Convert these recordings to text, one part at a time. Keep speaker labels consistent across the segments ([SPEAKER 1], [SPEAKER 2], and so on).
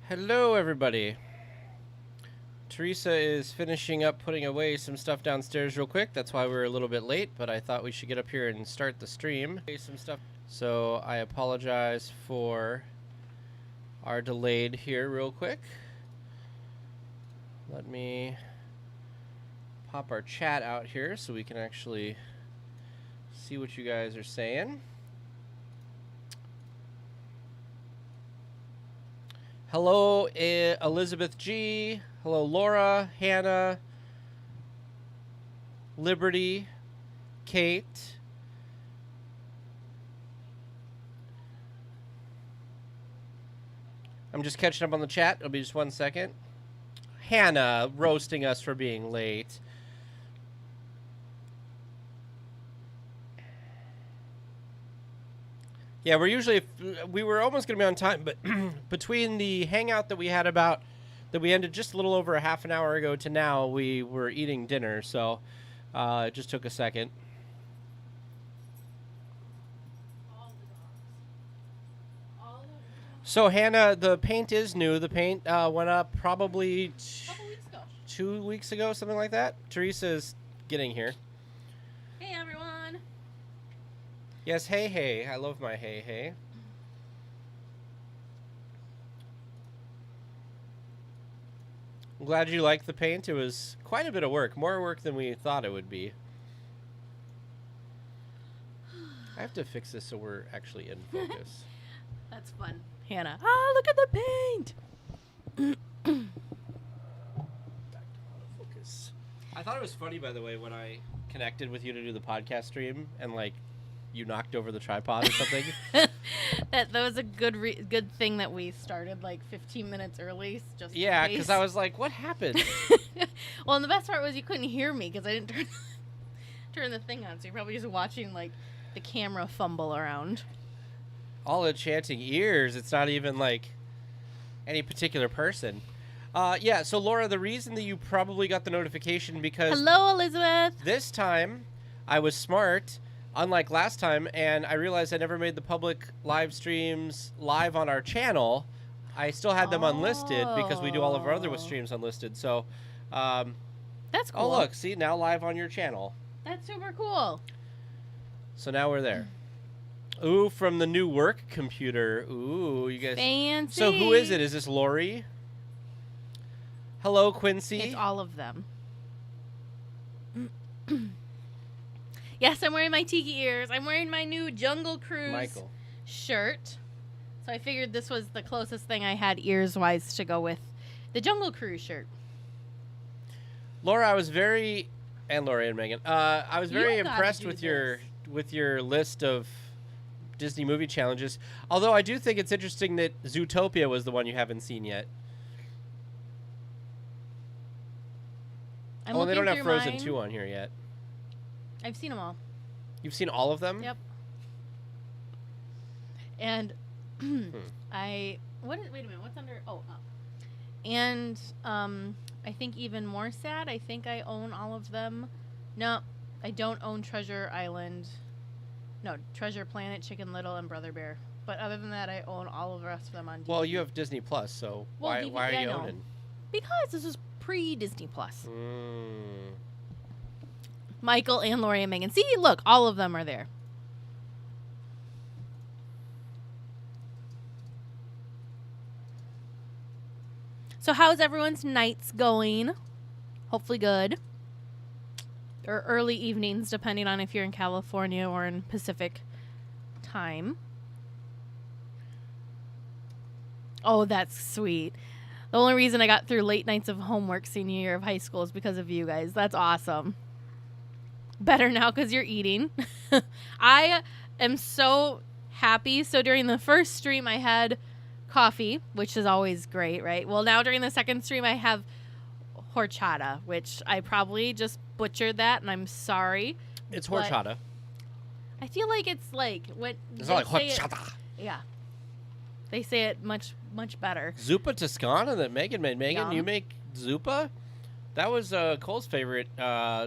[SPEAKER 1] Hello, everybody. Teresa is finishing up putting away some stuff downstairs real quick. That's why we're a little bit late, but I thought we should get up here and start the stream. Some stuff. So I apologize for our delayed here real quick. Let me pop our chat out here so we can actually see what you guys are saying. Hello, Elizabeth G. Hello, Laura, Hannah, Liberty, Kate. I'm just catching up on the chat. It'll be just 1 second. Hannah roasting us for being late. Yeah, we were almost going to be on time, but between the hangout that we had that we ended just a little over a half an hour ago to now, we were eating dinner, so it just took a second. So, Hannah, the paint is new. The paint went up probably
[SPEAKER 2] a couple weeks ago.
[SPEAKER 1] 2 weeks ago, something like that. Teresa's getting here.
[SPEAKER 2] Hey, everyone.
[SPEAKER 1] Yes, hey. I love my hey. I'm glad you liked the paint. It was quite a bit of work. More work than we thought it would be. I have to fix this so we're actually in focus.
[SPEAKER 2] That's fun. Hannah. Oh, look at the paint.
[SPEAKER 1] Back to autofocus. I thought it was funny, by the way, when I connected with you to do the podcast stream and, like, you knocked over the tripod or something.
[SPEAKER 2] that was a good thing that we started like 15 minutes early. Just
[SPEAKER 1] yeah, because I was like, what happened?
[SPEAKER 2] Well, and the best part was you couldn't hear me because I didn't turn the thing on, so you're probably just watching like the camera fumble around.
[SPEAKER 1] All enchanting ears. It's not even like any particular person. Yeah, so Laura, the reason that you probably got the notification because...
[SPEAKER 2] Hello, Elizabeth.
[SPEAKER 1] This time, I was smart, unlike last time, and I realized I never made the public live streams live on our channel. I still had them unlisted because we do all of our other streams unlisted. So,
[SPEAKER 2] that's cool.
[SPEAKER 1] Oh, look, see, now live on your channel.
[SPEAKER 2] That's super cool.
[SPEAKER 1] So now we're there. Ooh, from the new work computer. Ooh, you guys.
[SPEAKER 2] Fancy.
[SPEAKER 1] So who is it? Is this Lori? Hello, Quincy.
[SPEAKER 2] It's all of them. Yes, I'm wearing my tiki ears. I'm wearing my new Jungle Cruise shirt. So I figured this was the closest thing I had ears-wise to go with the Jungle Cruise shirt.
[SPEAKER 1] Laura, I was very... And Lori and Megan. I was very impressed with your list of Disney movie challenges. Although I do think it's interesting that Zootopia was the one you haven't seen yet.
[SPEAKER 2] Oh,
[SPEAKER 1] they don't have Frozen 2 on here yet.
[SPEAKER 2] I've seen them all.
[SPEAKER 1] You've seen all of them?
[SPEAKER 2] Yep. And wait a minute, what's under? Oh, up. And I think even more sad, I think I own all of them. No, I don't own Treasure Island. No, Treasure Planet, Chicken Little, and Brother Bear. But other than that, I own all of the rest of them on DVD.
[SPEAKER 1] Well, you have Disney Plus, so why are you owning?
[SPEAKER 2] Because this is pre-Disney Plus. Michael and Lori and Megan. See, look, all of them are there. So how's everyone's nights going? Hopefully good. Or early evenings, depending on if you're in California or in Pacific time. Oh, that's sweet. The only reason I got through late nights of homework senior year of high school is because of you guys. That's awesome. Better now because you're eating. I am so happy. So during the first stream, I had coffee, which is always great, right? Well, now during the second stream, I have horchata, which I probably just butchered that, and I'm sorry.
[SPEAKER 1] It's horchata.
[SPEAKER 2] I feel like it's like what
[SPEAKER 1] it's not like horchata.
[SPEAKER 2] Yeah, they say it much better.
[SPEAKER 1] Zuppa Toscana that Megan made. Megan, you make zuppa? That was Cole's favorite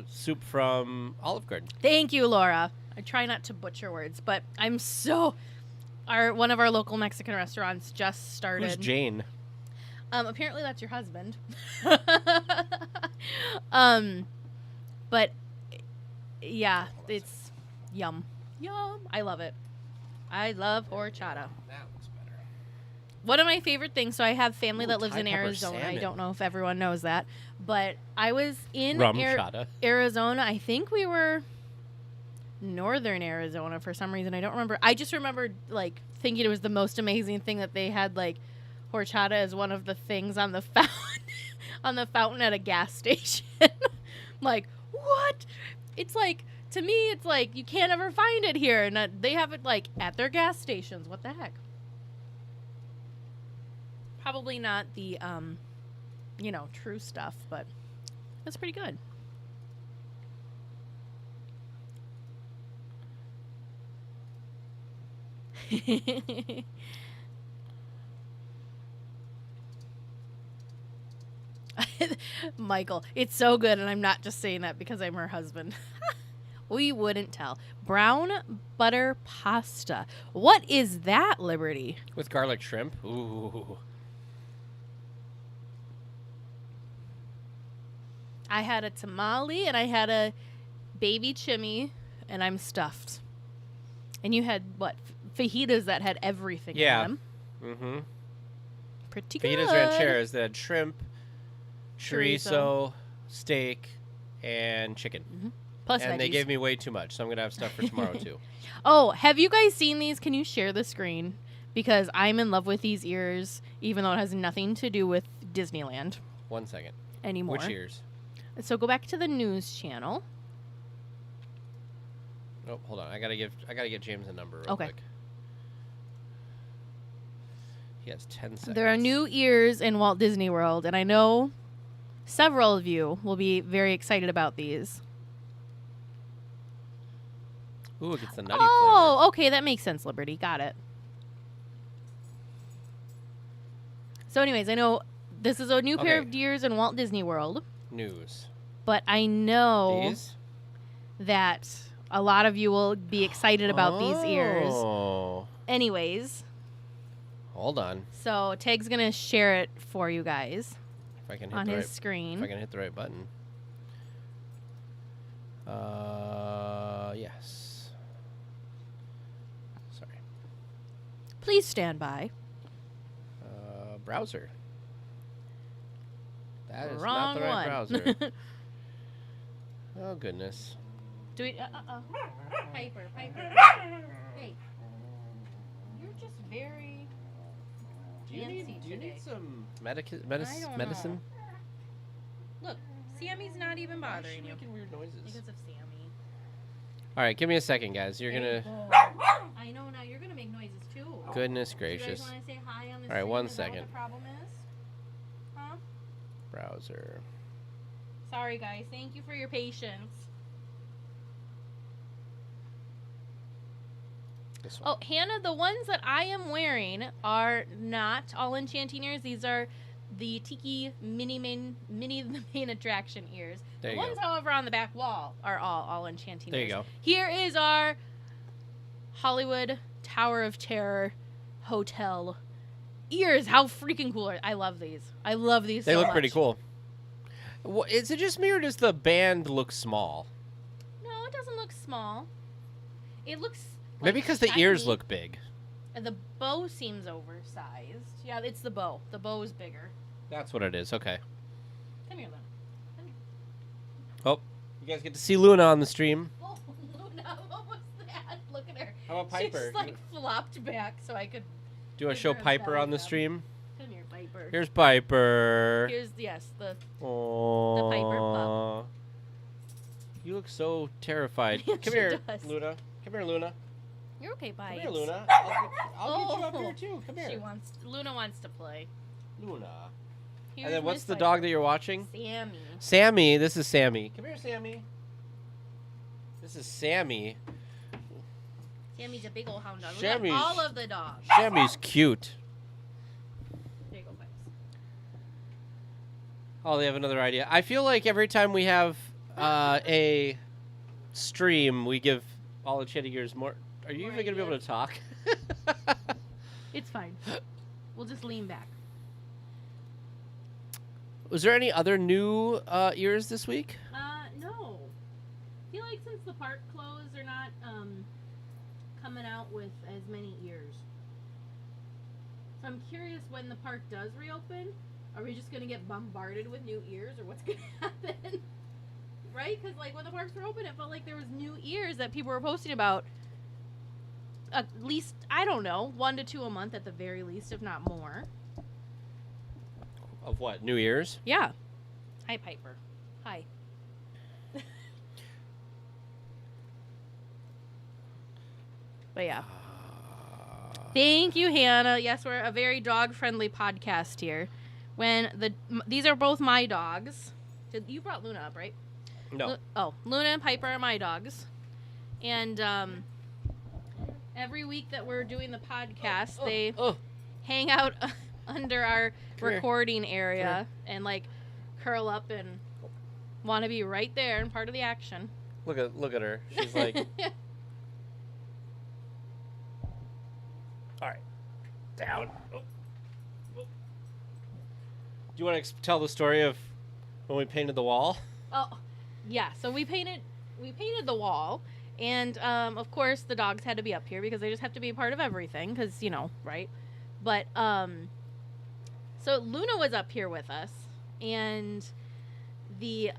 [SPEAKER 1] soup from Olive Garden.
[SPEAKER 2] Thank you, Laura. I try not to butcher words, but I'm so... one of our local Mexican restaurants just started.
[SPEAKER 1] Who's Jane?
[SPEAKER 2] Apparently that's your husband. But yeah, it's yum. Yum. I love it. I love horchata.
[SPEAKER 1] That looks better.
[SPEAKER 2] One of my favorite things, so I have family
[SPEAKER 1] Ooh,
[SPEAKER 2] that lives
[SPEAKER 1] Thai
[SPEAKER 2] in
[SPEAKER 1] pepper
[SPEAKER 2] Arizona. I
[SPEAKER 1] salmon.
[SPEAKER 2] don't know if everyone knows that. But I was in
[SPEAKER 1] Rum chata.
[SPEAKER 2] Arizona. I think we were northern Arizona for some reason. I don't remember. I just remembered, like, thinking it was the most amazing thing that they had, like, horchata as one of the things on the fountain, on the fountain at a gas station. Like, what? It's like, to me, it's like, you can't ever find it here. And they have it, like, at their gas stations. What the heck? Probably not the, true stuff, but it's pretty good. Michael, it's so good, and I'm not just saying that because I'm her husband. We wouldn't tell. Brown butter pasta. What is that, Liberty?
[SPEAKER 1] With garlic shrimp. Ooh.
[SPEAKER 2] I had a tamale, and I had a baby chimney, and I'm stuffed. And you had, what, fajitas that had everything in them.
[SPEAKER 1] Mm-hmm.
[SPEAKER 2] Pretty good.
[SPEAKER 1] Fajitas rancheras that had shrimp, chorizo,
[SPEAKER 2] Chorizo.
[SPEAKER 1] steak, and chicken.
[SPEAKER 2] Mm-hmm. Plus
[SPEAKER 1] And
[SPEAKER 2] veggies.
[SPEAKER 1] they gave me way too much, so I'm going to have stuff for tomorrow, too.
[SPEAKER 2] Oh, have you guys seen these? Can you share the screen? Because I'm in love with these ears, even though it has nothing to do with Disneyland
[SPEAKER 1] 1 second.
[SPEAKER 2] anymore.
[SPEAKER 1] Which ears?
[SPEAKER 2] So go back to the news channel.
[SPEAKER 1] Oh, hold on. I gotta get James a number real
[SPEAKER 2] Okay.
[SPEAKER 1] quick. He has 10 seconds.
[SPEAKER 2] There are new ears in Walt Disney World, and I know several of you will be very excited about these.
[SPEAKER 1] Ooh, it gets the nutty
[SPEAKER 2] Oh, okay, that makes sense, Liberty. Got it. So anyways, I know this is a new pair
[SPEAKER 1] Okay.
[SPEAKER 2] of ears in Walt Disney World,
[SPEAKER 1] flavor. News.
[SPEAKER 2] but I know
[SPEAKER 1] These?
[SPEAKER 2] that a lot of you will be excited about these ears.
[SPEAKER 1] Oh.
[SPEAKER 2] Anyways,
[SPEAKER 1] Hold on.
[SPEAKER 2] so Tag's going to share it for you guys
[SPEAKER 1] If I can hit
[SPEAKER 2] on
[SPEAKER 1] the
[SPEAKER 2] his
[SPEAKER 1] right, if I
[SPEAKER 2] screen.
[SPEAKER 1] can hit the right button. Yes. Sorry.
[SPEAKER 2] Please stand by.
[SPEAKER 1] Browser. That is
[SPEAKER 2] Wrong
[SPEAKER 1] not the right
[SPEAKER 2] one.
[SPEAKER 1] browser. Oh, goodness.
[SPEAKER 2] Do we? Piper. Hey, you're just very fancy today.
[SPEAKER 1] some
[SPEAKER 2] I don't know.
[SPEAKER 1] medicine?
[SPEAKER 2] Look, Sammy's not even bothering you
[SPEAKER 1] making weird noises?
[SPEAKER 2] because of Sammy.
[SPEAKER 1] All right, give me a second, guys. You're
[SPEAKER 2] There
[SPEAKER 1] gonna.
[SPEAKER 2] you go. I know now. You're gonna make noises too.
[SPEAKER 1] Goodness
[SPEAKER 2] Do you guys
[SPEAKER 1] gracious.
[SPEAKER 2] want to say hi on the
[SPEAKER 1] All right,
[SPEAKER 2] stream?
[SPEAKER 1] 1
[SPEAKER 2] Is that what
[SPEAKER 1] second.
[SPEAKER 2] the problem is? Huh?
[SPEAKER 1] Browser.
[SPEAKER 2] Sorry, guys. Thank you for your patience.
[SPEAKER 1] This one.
[SPEAKER 2] Oh, Hannah, the ones that I am wearing are not all enchanting ears. These are the Tiki Mini the main attraction ears.
[SPEAKER 1] There
[SPEAKER 2] The
[SPEAKER 1] you
[SPEAKER 2] ones,
[SPEAKER 1] go.
[SPEAKER 2] however, on the back wall are all enchanting
[SPEAKER 1] There you
[SPEAKER 2] ears.
[SPEAKER 1] go.
[SPEAKER 2] Here is our Hollywood Tower of Terror Hotel ears. How freaking cool are I love these. I love these
[SPEAKER 1] They
[SPEAKER 2] so
[SPEAKER 1] look
[SPEAKER 2] much.
[SPEAKER 1] pretty cool. Is it just me or does the band look small?
[SPEAKER 2] No, it doesn't look small. It looks like
[SPEAKER 1] Maybe because the ears
[SPEAKER 2] shiny.
[SPEAKER 1] look big.
[SPEAKER 2] And the bow seems oversized. Yeah, it's the bow. The bow is bigger.
[SPEAKER 1] That's what it is. Okay.
[SPEAKER 2] Come here, Luna. Come here.
[SPEAKER 1] Oh, you guys get to see Luna on the stream.
[SPEAKER 2] Oh, Luna, what was that? Look at her.
[SPEAKER 1] How about
[SPEAKER 2] She
[SPEAKER 1] Piper?
[SPEAKER 2] just like flopped back so I could.
[SPEAKER 1] Do I
[SPEAKER 2] give
[SPEAKER 1] show
[SPEAKER 2] her a
[SPEAKER 1] Piper
[SPEAKER 2] belly
[SPEAKER 1] on the
[SPEAKER 2] rub.
[SPEAKER 1] stream?
[SPEAKER 2] Come here, Piper.
[SPEAKER 1] Here's Piper.
[SPEAKER 2] Here's yes, the
[SPEAKER 1] Aww.
[SPEAKER 2] Piper pup.
[SPEAKER 1] You look so terrified.
[SPEAKER 2] She
[SPEAKER 1] Come here,
[SPEAKER 2] does.
[SPEAKER 1] Luna. Come here, Luna.
[SPEAKER 2] You're okay, Pipe.
[SPEAKER 1] Come here, Luna. I'll get you up
[SPEAKER 2] Oh.
[SPEAKER 1] here too. Come here,
[SPEAKER 2] Luna wants to play.
[SPEAKER 1] Luna.
[SPEAKER 2] Here's
[SPEAKER 1] And then what's
[SPEAKER 2] Miss
[SPEAKER 1] the
[SPEAKER 2] Piper.
[SPEAKER 1] dog that you're watching?
[SPEAKER 2] Sammy.
[SPEAKER 1] Sammy. This is Sammy. Come here, Sammy. This is Sammy.
[SPEAKER 2] Sammy's a big old hound dog. Look
[SPEAKER 1] Sammy's-
[SPEAKER 2] at all of the dogs.
[SPEAKER 1] Sammy's cute.
[SPEAKER 2] There you go, Pipes.
[SPEAKER 1] Oh, they have another idea. I feel like every time we have a stream, we give all the chatty gears more. Are you
[SPEAKER 2] More
[SPEAKER 1] even going to be able
[SPEAKER 2] ideas?
[SPEAKER 1] to talk?
[SPEAKER 2] It's fine. We'll just lean back.
[SPEAKER 1] Was there any other new ears this week?
[SPEAKER 2] No. I feel like since the park closed, they're not coming out with as many ears. So I'm curious when the park does reopen, are we just going to get bombarded with new ears or what's going to happen? Right? Because like when the parks were open, it felt like there was new ears that people were posting about. At least, I don't know, 1 to 2 a month at the very least, if not more.
[SPEAKER 1] Of what? New ears?
[SPEAKER 2] Yeah. Hi, Piper. Hi. But yeah. Thank you, Hannah. Yes, we're a very dog-friendly podcast here. These are both my dogs. You brought Luna up, right?
[SPEAKER 1] No.
[SPEAKER 2] Luna and Piper are my dogs. And every week that we're doing the podcast, they hang out under our recording area and like curl up and want to be right there and part of the action.
[SPEAKER 1] Look at her. She's like, all right, down. Do you want to tell the story of when we painted the wall?
[SPEAKER 2] Oh, yeah. So we painted the wall, and of course the dogs had to be up here because they just have to be a part of everything, because right. But so Luna was up here with us, and she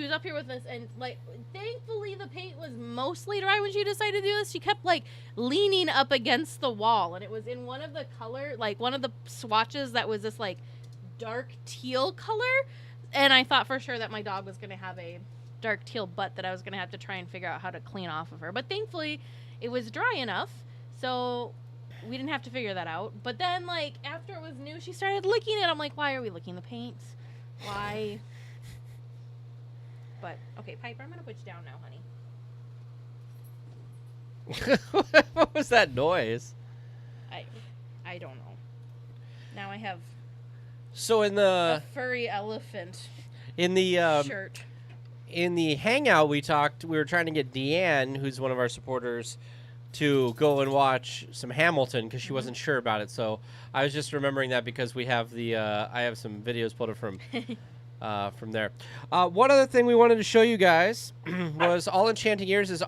[SPEAKER 2] was up here with us, and like thankfully the paint was mostly dry when she decided to do this. She kept like leaning up against the wall, and it was in one of the one of the swatches that was this like dark teal color, and I thought for sure that my dog was going to have a dark teal butt that I was going to have to try and figure out how to clean off of her. But thankfully it was dry enough, so we didn't have to figure that out. But then like after it was new, she started licking it. I'm like, why are we licking the paint? Why? But okay, Piper, I'm going to put you down now, honey.
[SPEAKER 1] What was that noise?
[SPEAKER 2] I don't know. Now I have
[SPEAKER 1] So in
[SPEAKER 2] a furry elephant shirt.
[SPEAKER 1] In the hangout we were trying to get Deanne, who's one of our supporters, to go and watch some Hamilton because she wasn't sure about it. So I was just remembering that because we have I have some videos pulled from there. One other thing we wanted to show you guys was All Enchanting Ears is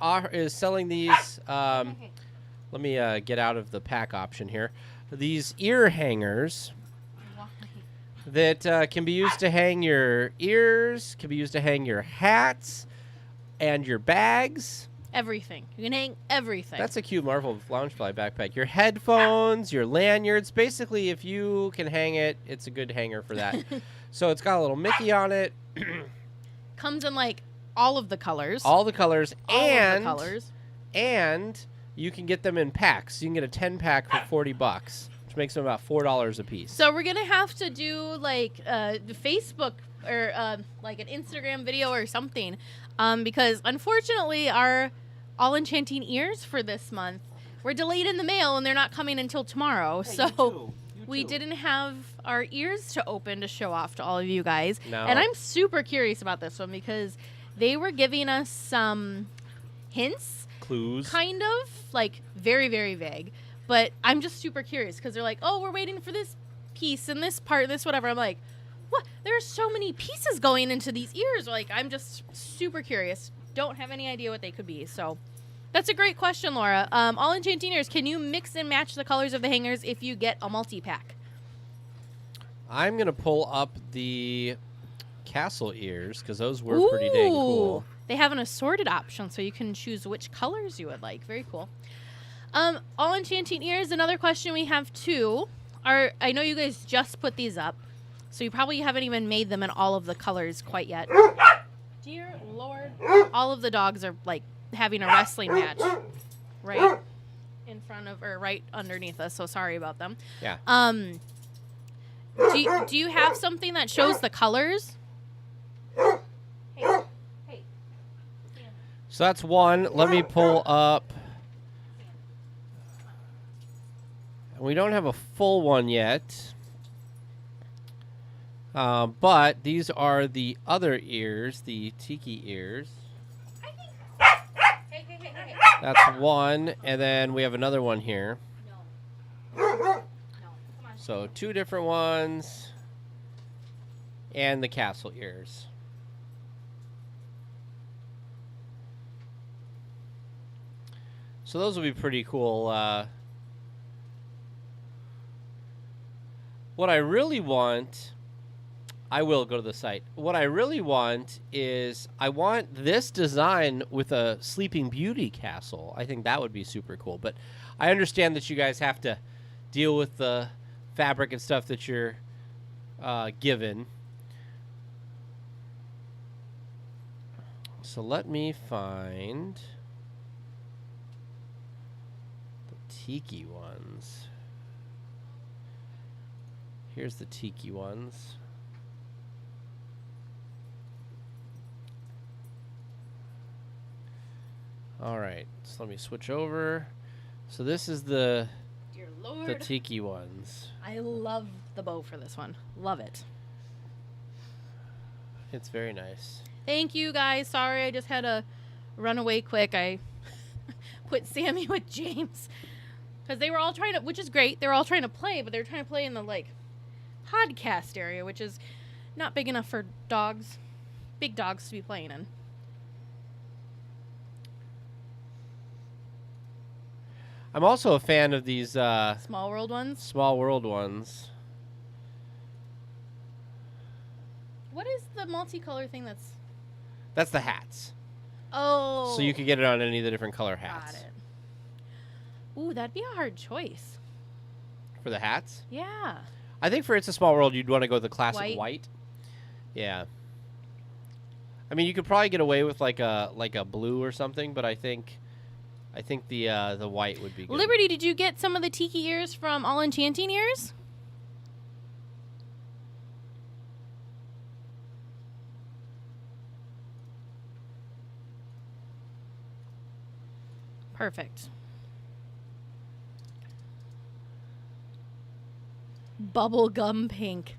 [SPEAKER 1] selling these. Let me get out of the pack option here. These ear hangers that can be used to hang your ears, can be used to hang your hats and your bags.
[SPEAKER 2] Everything. You can hang everything.
[SPEAKER 1] That's a cute Marvel Loungefly backpack. Your headphones, your lanyards. Basically, if you can hang it, it's a good hanger for that. So it's got a little Mickey on it.
[SPEAKER 2] Comes in like all of the colors.
[SPEAKER 1] All the colors. And you can get them in packs. You can get a 10-pack for $40, which makes them about $4 a piece.
[SPEAKER 2] So we're going to have to do like Facebook or like an Instagram video or something, because unfortunately our All Enchanting Ears for this month were delayed in the mail and they're not coming until tomorrow.
[SPEAKER 1] Hey,
[SPEAKER 2] so
[SPEAKER 1] you too.
[SPEAKER 2] We didn't have our ears to open to show off to all of you guys.
[SPEAKER 1] No.
[SPEAKER 2] And I'm super curious about this one because they were giving us some hints.
[SPEAKER 1] Clues.
[SPEAKER 2] Kind of. Like, very, very vague. But I'm just super curious because they're like, oh, we're waiting for this piece and this part, this whatever. I'm like, what? There are so many pieces going into these ears. Like, I'm just super curious. Don't have any idea what they could be. So that's a great question, Laura. All Enchanting Ears, can you mix and match the colors of the hangers if you get a multi-pack?
[SPEAKER 1] I'm going to pull up the castle ears because those were pretty dang cool.
[SPEAKER 2] They have an assorted option, so you can choose which colors you would like. Very cool. All Enchanting Ears, another question we have too. I know you guys just put these up, so you probably haven't even made them in all of the colors quite yet. Dear Lord. All of the dogs are like having a wrestling match right in front of or right underneath us, so sorry about them.
[SPEAKER 1] Yeah.
[SPEAKER 2] Do you have something that shows the colors? Hey.
[SPEAKER 1] So that's one. Let me pull up. We don't have a full one yet. But these are the other ears, the tiki ears.
[SPEAKER 2] Hey.
[SPEAKER 1] That's one, and then we have another one here.
[SPEAKER 2] No. Come on,
[SPEAKER 1] So 2 different ones. And the castle ears. So those will be pretty cool. What I really want, I will go to the site. What I really want is I want this design with a Sleeping Beauty castle. I think that would be super cool. But I understand that you guys have to deal with the fabric and stuff that you're given. So let me find the tiki ones. Here's the tiki ones. All right, so let me switch over. So this is the
[SPEAKER 2] Dear Lord.
[SPEAKER 1] the tiki ones.
[SPEAKER 2] I love the bow for this one. Love it.
[SPEAKER 1] It's very nice.
[SPEAKER 2] Thank you, guys. Sorry, I just had to run away quick. I put Sammy with James because they were all trying to, which is great. They were all trying to play, but they were trying to play in the podcast area, which is not big enough for dogs, big dogs to be playing in.
[SPEAKER 1] I'm also a fan of these
[SPEAKER 2] Small World ones.
[SPEAKER 1] Small World ones.
[SPEAKER 2] What is the multicolor thing that's?
[SPEAKER 1] That's the hats.
[SPEAKER 2] Oh.
[SPEAKER 1] So you could get it on any of the different color hats.
[SPEAKER 2] Got it. Ooh, that'd be a hard choice.
[SPEAKER 1] For the hats?
[SPEAKER 2] Yeah.
[SPEAKER 1] I think for It's a Small World, you'd want to go with the classic white. Yeah. I mean, you could probably get away with like a blue or something, but I think the white would be good.
[SPEAKER 2] Liberty, did you get some of the tiki ears from All Enchanting Ears? Perfect. Bubblegum pink.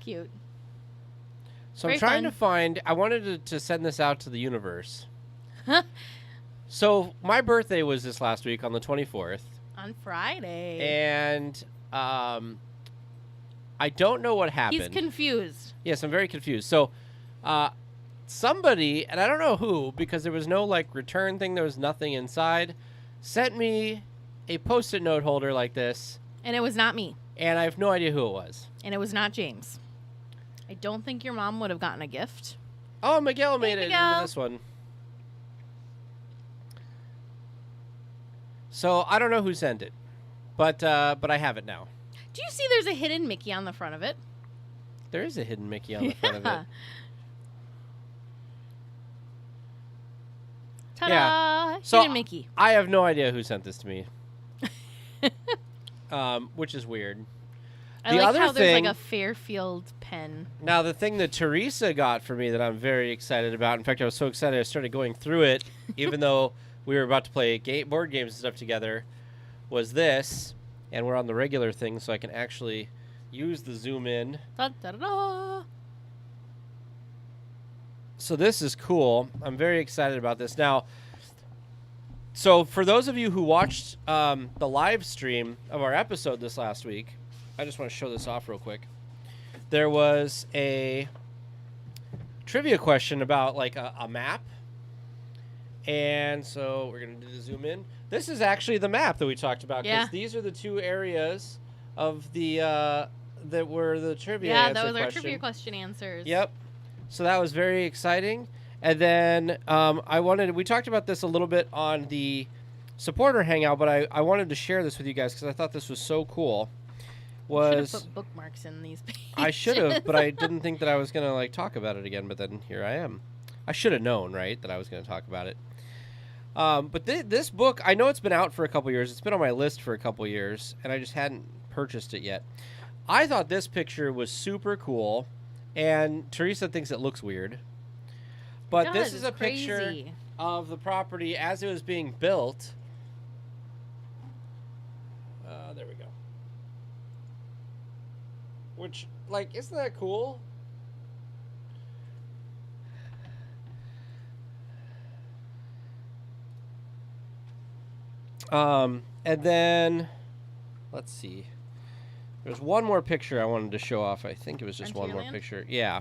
[SPEAKER 2] Cute.
[SPEAKER 1] So
[SPEAKER 2] Very
[SPEAKER 1] I'm trying
[SPEAKER 2] fun.
[SPEAKER 1] to find. I wanted to send this out to the universe. So my birthday was this last week on the 24th,
[SPEAKER 2] On Friday.
[SPEAKER 1] and I don't know what happened.
[SPEAKER 2] He's confused.
[SPEAKER 1] Yes, I'm very confused. So, somebody, and I don't know who, because there was no return thing, there was nothing inside, sent me a Post-it note holder like this,
[SPEAKER 2] And it was not me.
[SPEAKER 1] and I have no idea who it was.
[SPEAKER 2] And it was not James. I don't think your mom would have gotten a gift.
[SPEAKER 1] Oh, Miguel made it into
[SPEAKER 2] Miguel.
[SPEAKER 1] this one. So I don't know who sent it, but I have it now.
[SPEAKER 2] Do you see there's a hidden Mickey on the front of it?
[SPEAKER 1] There is a hidden Mickey on the front of it.
[SPEAKER 2] Ta-da!
[SPEAKER 1] Yeah. So
[SPEAKER 2] Hidden Mickey.
[SPEAKER 1] I have no idea who sent this to me, which is weird.
[SPEAKER 2] I
[SPEAKER 1] The
[SPEAKER 2] like
[SPEAKER 1] other
[SPEAKER 2] how there's
[SPEAKER 1] thing-
[SPEAKER 2] a Fairfield pen.
[SPEAKER 1] Now, the thing that Teresa got for me that I'm very excited about, in fact, I was so excited I started going through it, even though we were about to play board games and stuff together, was this. And we're on the regular thing, so I can actually use the zoom in.
[SPEAKER 2] Da-da-da-da.
[SPEAKER 1] So this is cool. I'm very excited about this. Now, so for those of you who watched the live stream of our episode this last week, I just want to show this off real quick. There was a trivia question about a map. And so we're going to do the zoom in. This is actually the map that we talked about.
[SPEAKER 2] Yeah.
[SPEAKER 1] Because these are the 2 areas of the that were the trivia
[SPEAKER 2] Yeah,
[SPEAKER 1] answer
[SPEAKER 2] that was our
[SPEAKER 1] question.
[SPEAKER 2] trivia question answers.
[SPEAKER 1] Yep. So that was very exciting. And then we talked about this a little bit on the supporter hangout, but I wanted to share this with you guys because I thought this was so cool.
[SPEAKER 2] Should have put bookmarks in these pages.
[SPEAKER 1] I should have, but I didn't think that I was going to talk about it again, but then here I am. I should have known, right, that I was going to talk about it. But this book, I know it's been out for a couple years. It's been on my list for a couple years, and I just hadn't purchased it yet. I thought this picture was super cool, and Teresa thinks it looks weird. But this is a picture
[SPEAKER 2] crazy.
[SPEAKER 1] of the property as it was being built. There we go. Which, isn't that cool? And then, let's see. There's one more picture I wanted to show off. I think it was just one more
[SPEAKER 2] Frontierland?
[SPEAKER 1] picture. Yeah.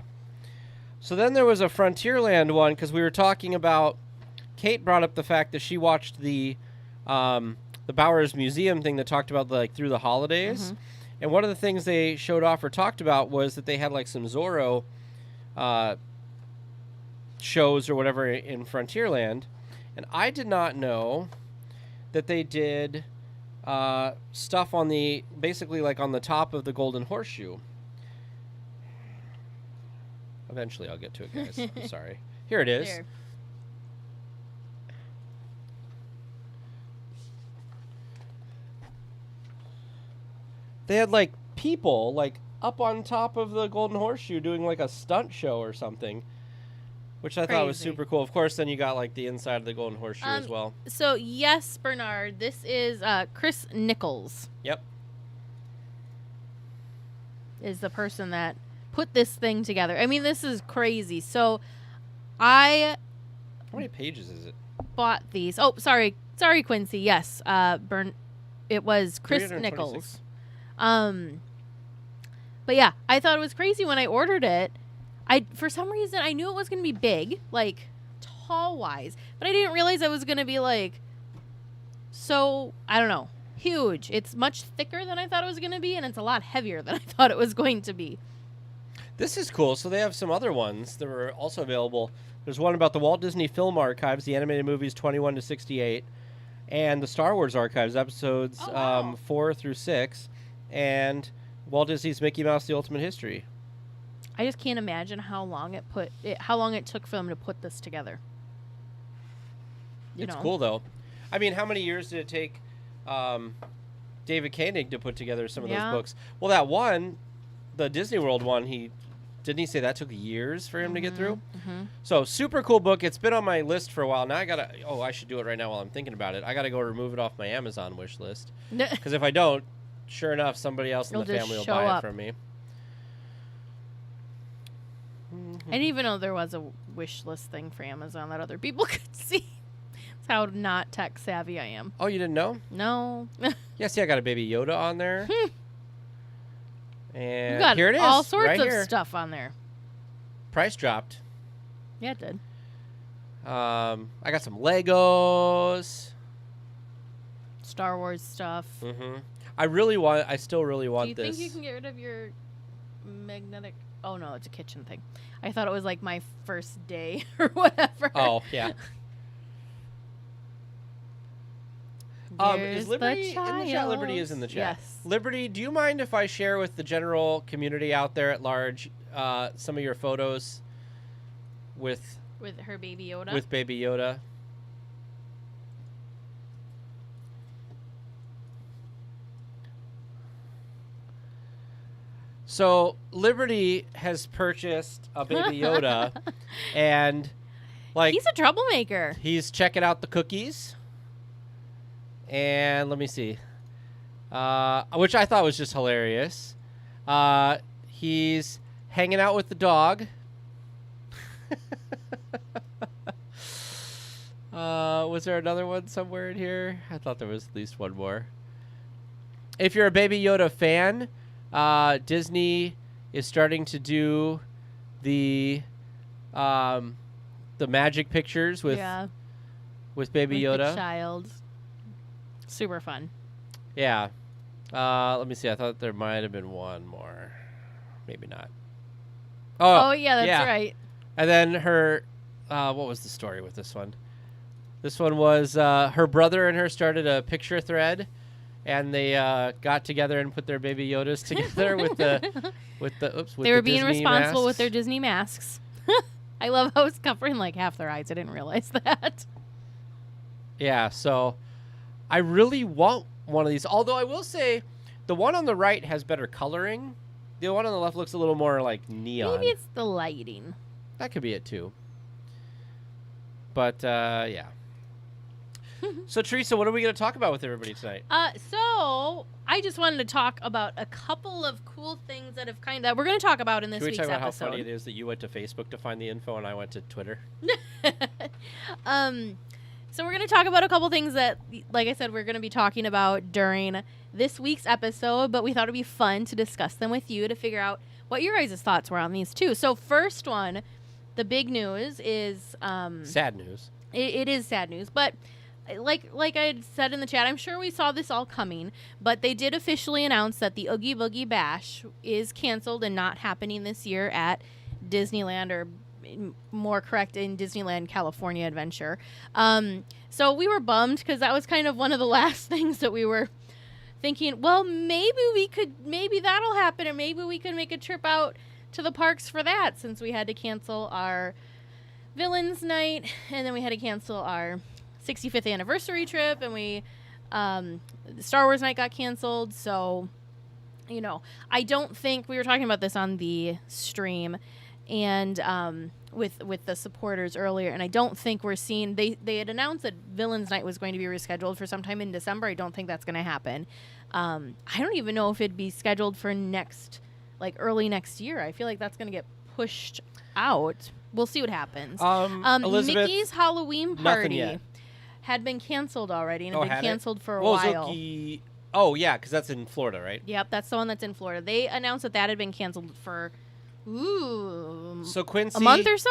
[SPEAKER 1] So then there was a Frontierland one because we were talking about. Kate brought up the fact that she watched the Bowers Museum thing that talked about like through the holidays,
[SPEAKER 2] Mm-hmm.
[SPEAKER 1] and one of the things they showed off or talked about was that they had like some Zorro shows or whatever in Frontierland, and I did not know that they did stuff on the basically like on the top of the Golden Horseshoe. Eventually, I'll get to it, guys. I'm sorry. Here it is.
[SPEAKER 2] There.
[SPEAKER 1] They had like people like up on top of the Golden Horseshoe doing like a stunt show or something, which I thought was
[SPEAKER 2] Crazy.
[SPEAKER 1] super cool. Of course, then you got like the inside of the Golden Horseshoe as well.
[SPEAKER 2] So, yes, Bernard, this is Chris Nichols
[SPEAKER 1] Yep.
[SPEAKER 2] is the person that put this thing together. I mean, this is crazy. So, I
[SPEAKER 1] How many pages is it?
[SPEAKER 2] bought these. Oh, sorry, Quincy. Yes, it was Chris
[SPEAKER 1] 326.
[SPEAKER 2] Nichols. But yeah, I thought it was crazy when I ordered it. For some reason I knew it was going to be big, like tall wise, but I didn't realize it was going to be like so, I don't know, huge. It's much thicker than I thought it was going to be, and it's a lot heavier than I thought it was going to be.
[SPEAKER 1] This is cool. So they have some other ones that were also available. There's one about the Walt Disney Film Archives, the animated movies 21 to 68, and the Star Wars Archives episodes
[SPEAKER 2] Oh, wow.
[SPEAKER 1] 4 through 6, and Walt Disney's Mickey Mouse: The Ultimate History.
[SPEAKER 2] I just can't imagine how long it took for them to put this together.
[SPEAKER 1] It's cool though. I mean, how many years did it take David Koenig to put together some of those
[SPEAKER 2] Yeah.
[SPEAKER 1] books? Well, that one, the Disney World one, didn't he say that took years for him to get through?
[SPEAKER 2] Mm-hmm.
[SPEAKER 1] So super cool book. It's been on my list for a while. Now I should do it right now while I'm thinking about it. I gotta go remove it off my Amazon wish list, because if I don't, sure enough, somebody else in
[SPEAKER 2] It'll
[SPEAKER 1] the
[SPEAKER 2] just
[SPEAKER 1] family will
[SPEAKER 2] show
[SPEAKER 1] buy
[SPEAKER 2] up.
[SPEAKER 1] it from me.
[SPEAKER 2] I didn't even know there was a wish list thing for Amazon that other people could see. That's how not tech savvy I am.
[SPEAKER 1] Oh, you didn't know?
[SPEAKER 2] No.
[SPEAKER 1] Yeah, see, I got a Baby Yoda on there. And
[SPEAKER 2] You got
[SPEAKER 1] here it is.
[SPEAKER 2] all sorts
[SPEAKER 1] right
[SPEAKER 2] of
[SPEAKER 1] here.
[SPEAKER 2] stuff on there.
[SPEAKER 1] Price dropped.
[SPEAKER 2] Yeah, it did.
[SPEAKER 1] I got some Legos.
[SPEAKER 2] Star Wars stuff.
[SPEAKER 1] Mm-hmm. I still really want
[SPEAKER 2] Do you
[SPEAKER 1] this.
[SPEAKER 2] think you can get rid of your magnetic? Oh no, it's a kitchen thing. I thought it was like my first day or whatever.
[SPEAKER 1] Oh, yeah.
[SPEAKER 2] There's
[SPEAKER 1] Is Liberty
[SPEAKER 2] the
[SPEAKER 1] in the chat? Liberty is in the chat.
[SPEAKER 2] Yes.
[SPEAKER 1] Liberty, do you mind if I share with the general community out there at large some of your photos with
[SPEAKER 2] With her baby Yoda.
[SPEAKER 1] with Baby Yoda? So Liberty has purchased a Baby Yoda, and like
[SPEAKER 2] He's a troublemaker.
[SPEAKER 1] he's checking out the cookies. And let me see. Which I thought was just hilarious. He's hanging out with the dog. Was there another one somewhere in here? I thought there was at least one more. If you're a Baby Yoda fan, Disney is starting to do the magic pictures with
[SPEAKER 2] yeah,
[SPEAKER 1] Baby
[SPEAKER 2] with
[SPEAKER 1] Yoda.
[SPEAKER 2] the child. Super fun.
[SPEAKER 1] Yeah. Let me see. I thought there might have been one more. Maybe not.
[SPEAKER 2] Oh yeah, that's
[SPEAKER 1] yeah.
[SPEAKER 2] right.
[SPEAKER 1] And then her, what was the story with this one? This one was her brother and her started a picture thread, and they got together and put their Baby Yodas together with
[SPEAKER 2] They were
[SPEAKER 1] the
[SPEAKER 2] being
[SPEAKER 1] Disney
[SPEAKER 2] responsible with
[SPEAKER 1] masks.
[SPEAKER 2] their Disney masks. I love how it's covering like half their eyes. I didn't realize that.
[SPEAKER 1] Yeah. So, I really want one of these. Although I will say, the one on the right has better coloring. The one on the left looks a little more like neon.
[SPEAKER 2] Maybe it's the lighting.
[SPEAKER 1] That could be it too. But yeah. So Teresa, what are we going to talk about with everybody tonight?
[SPEAKER 2] So I just wanted to talk about a couple of cool things that have we're going to talk about in this
[SPEAKER 1] Can we
[SPEAKER 2] week's
[SPEAKER 1] talk about
[SPEAKER 2] episode.
[SPEAKER 1] how funny it is that you went to Facebook to find the info and I went to Twitter?
[SPEAKER 2] So we're going to talk about a couple things that, like I said, we're going to be talking about during this week's episode, but we thought it'd be fun to discuss them with you to figure out what your guys' thoughts were on these too. So first one, the big news is...
[SPEAKER 1] sad news.
[SPEAKER 2] It is sad news, but like I had said in the chat, I'm sure we saw this all coming, but they did officially announce that the Oogie Boogie Bash is canceled and not happening this year at Disneyland, or more correct, in Disneyland California Adventure. So we were bummed because that was kind of one of the last things that we were thinking, well, maybe that'll happen, and maybe we could make a trip out to the parks for that, since we had to cancel our Villains Night, and then we had to cancel our 65th anniversary trip, and we Star Wars Night got canceled. So, you know, I don't think, we were talking about this on the stream and with the supporters earlier, and I don't think we're seeing, they had announced that Villains Night was going to be rescheduled for sometime in December. I don't think that's going to happen. I don't even know if it'd be scheduled for early next year. I feel like that's going to get pushed out. We'll see what happens.
[SPEAKER 1] Elizabeth,
[SPEAKER 2] Mickey's Halloween party had been canceled already, and had been canceled for a while.
[SPEAKER 1] Oh, yeah, because that's in Florida, right?
[SPEAKER 2] Yep, that's the one that's in Florida. They announced that had been canceled for,
[SPEAKER 1] so Quincy,
[SPEAKER 2] a month or so?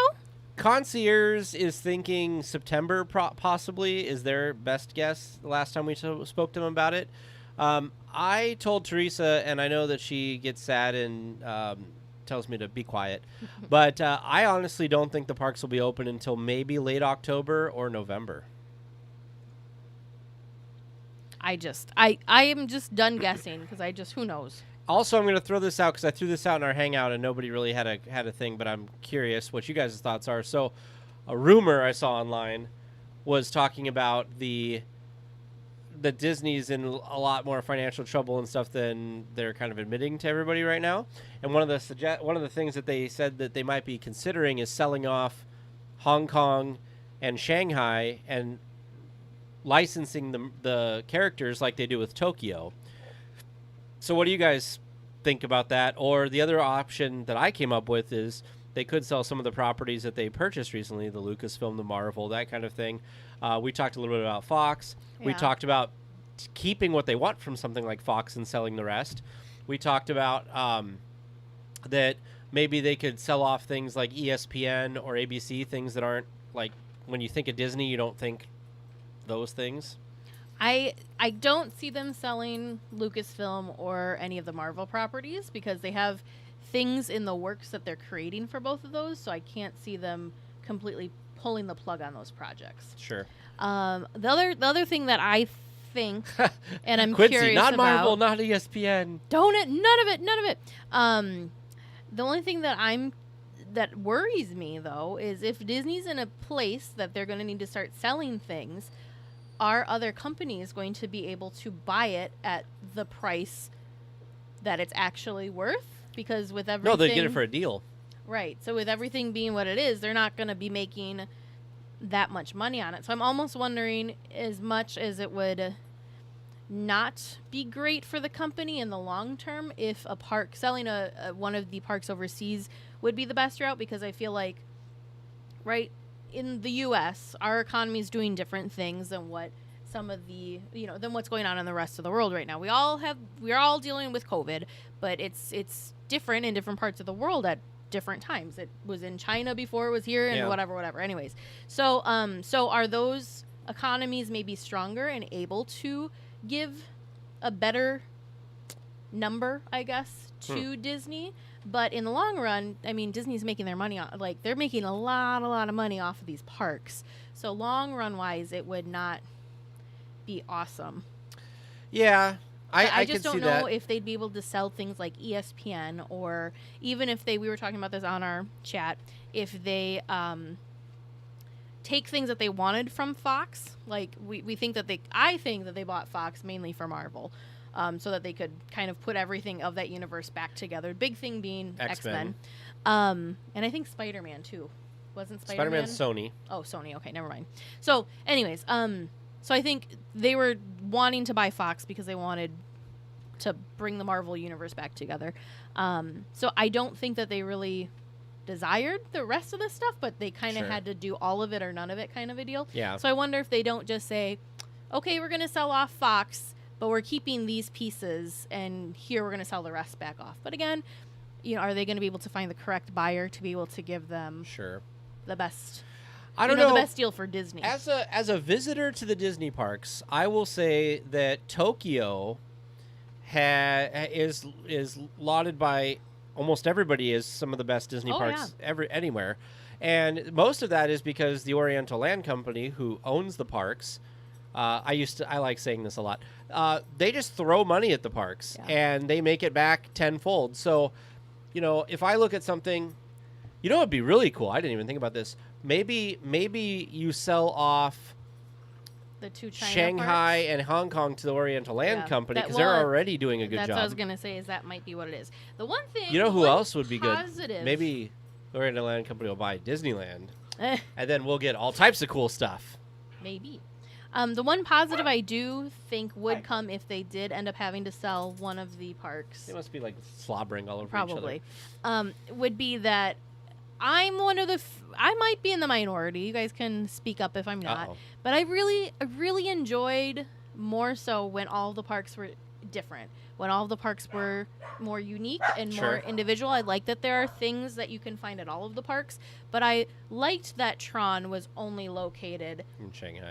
[SPEAKER 1] Concierge is thinking September possibly is their best guess the last time we spoke to them about it. I told Teresa, and I know that she gets sad and tells me to be quiet, but I honestly don't think the parks will be open until maybe late October or November.
[SPEAKER 2] I am just done guessing because who knows.
[SPEAKER 1] Also, I'm going to throw this out because I threw this out in our hangout and nobody really had a thing, but I'm curious what you guys' thoughts are. So a rumor I saw online was talking about the Disney's in a lot more financial trouble and stuff than they're kind of admitting to everybody right now. And one of the things that they said that they might be considering is selling off Hong Kong and Shanghai and licensing the characters like they do with Tokyo. So what do you guys think about that? Or the other option that I came up with is they could sell some of the properties that they purchased recently, the Lucasfilm, the Marvel, that kind of thing. We talked a little bit about Fox. Yeah. We talked about keeping what they want from something like Fox and selling the rest. We talked about that maybe they could sell off things like ESPN or ABC, things that aren't, like, when you think of Disney, you don't think those things.
[SPEAKER 2] I don't see them selling Lucasfilm or any of the Marvel properties because they have things in the works that they're creating for both of those, so I can't see them completely pulling the plug on those projects.
[SPEAKER 1] Sure.
[SPEAKER 2] The other thing that I think, and I'm
[SPEAKER 1] Quincy,
[SPEAKER 2] curious
[SPEAKER 1] not
[SPEAKER 2] about,
[SPEAKER 1] Marvel, not ESPN.
[SPEAKER 2] None of it. The only thing that worries me though is if Disney's in a place that they're going to need to start selling things, are other companies going to be able to buy it at the price that it's actually worth? Because with everything...
[SPEAKER 1] No, they get it for a deal.
[SPEAKER 2] Right. So with everything being what it is, they're not going to be making that much money on it. So I'm almost wondering, as much as it would not be great for the company in the long term, if a park selling one of the parks overseas would be the best route, because I feel like, right, in the U.S., our economy is doing different things than what some of the, than what's going on in the rest of the world right now. We're all dealing with COVID, but it's different in different parts of the world at different times. It was in China before it was here, and whatever. Anyways, so are those economies maybe stronger and able to give a better number, I guess, to Disney? But in the long run, I mean, Disney's making their money on, they're making a lot of money off of these parks. So long run wise, it would not be awesome.
[SPEAKER 1] Yeah, I
[SPEAKER 2] just don't know if they'd be able to sell things like ESPN, or even if we were talking about this on our chat, if they take things that they wanted from Fox, like I think that they bought Fox mainly for Marvel. So that they could kind of put everything of that universe back together. Big thing being X-Men. And I think Spider-Man, too. Wasn't Spider-Man?
[SPEAKER 1] Spider-Man's Sony.
[SPEAKER 2] Oh, Sony. Okay, never mind. So, anyways, so I think they were wanting to buy Fox because they wanted to bring the Marvel universe back together. So I don't think that they really desired the rest of the stuff, but they kind of
[SPEAKER 1] Sure.
[SPEAKER 2] had to do all of it or none of it kind of a deal.
[SPEAKER 1] Yeah.
[SPEAKER 2] So I wonder if they don't just say, okay, we're going to sell off Fox, but we're keeping these pieces, and here we're going to sell the rest back off. But again, are they going to be able to find the correct buyer to be able to give them
[SPEAKER 1] Sure.
[SPEAKER 2] the best?
[SPEAKER 1] I don't know.
[SPEAKER 2] The best deal for Disney.
[SPEAKER 1] As a visitor to the Disney parks, I will say that Tokyo is lauded by almost everybody as some of the best Disney parks anywhere, and most of that is because the Oriental Land Company, who owns the parks, I like saying this a lot. They just throw money at the parks and they make it back tenfold. So, if I look at something, it'd be really cool. I didn't even think about this. Maybe you sell off
[SPEAKER 2] the two China
[SPEAKER 1] Shanghai
[SPEAKER 2] parks
[SPEAKER 1] and Hong Kong to the Oriental Land Company, because they're already doing a good job.
[SPEAKER 2] That's what I was going to say, is that might be what it is. The one thing...
[SPEAKER 1] who else would be
[SPEAKER 2] positive.
[SPEAKER 1] good? Maybe the Oriental Land Company will buy Disneyland, and then we'll get all types of cool stuff.
[SPEAKER 2] Maybe. The one positive I do think would come if they did end up having to sell one of the parks...
[SPEAKER 1] They must be, slobbering all over
[SPEAKER 2] probably,
[SPEAKER 1] each other.
[SPEAKER 2] Would be that I'm one of the... I might be in the minority. You guys can speak up if I'm not.
[SPEAKER 1] Uh-oh.
[SPEAKER 2] But I really enjoyed more so when all the parks were different. When all the parks were more unique and more individual. I like that there are things that you can find at all of the parks. But I liked that Tron was only located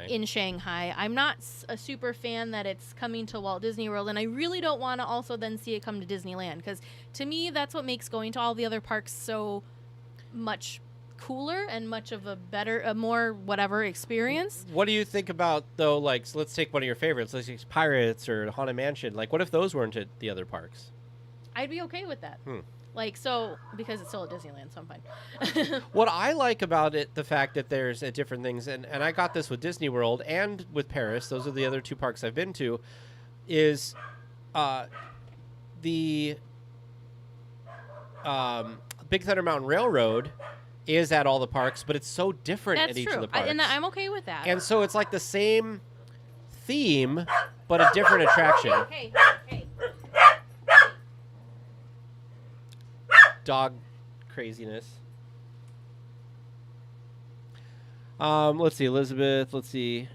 [SPEAKER 2] in Shanghai. I'm not a super fan that it's coming to Walt Disney World. And I really don't want to also then see it come to Disneyland. Because to me, that's what makes going to all the other parks so much cooler and much of a more whatever experience.
[SPEAKER 1] What do you think about, though, so let's take one of your favorites, let's take Pirates or Haunted Mansion. What if those weren't at the other parks?
[SPEAKER 2] I'd be okay with that. Because it's still at Disneyland, so I'm fine.
[SPEAKER 1] What I like about it, the fact that there's different things, and I got this with Disney World and with Paris, those are the other two parks I've been to, is the Big Thunder Mountain Railroad is at all the parks, but it's so different at each of the parks.
[SPEAKER 2] And I'm okay with that.
[SPEAKER 1] And so it's like the same theme, but a different attraction.
[SPEAKER 2] Hey.
[SPEAKER 1] Dog craziness. Let's see, Elizabeth. Let's see.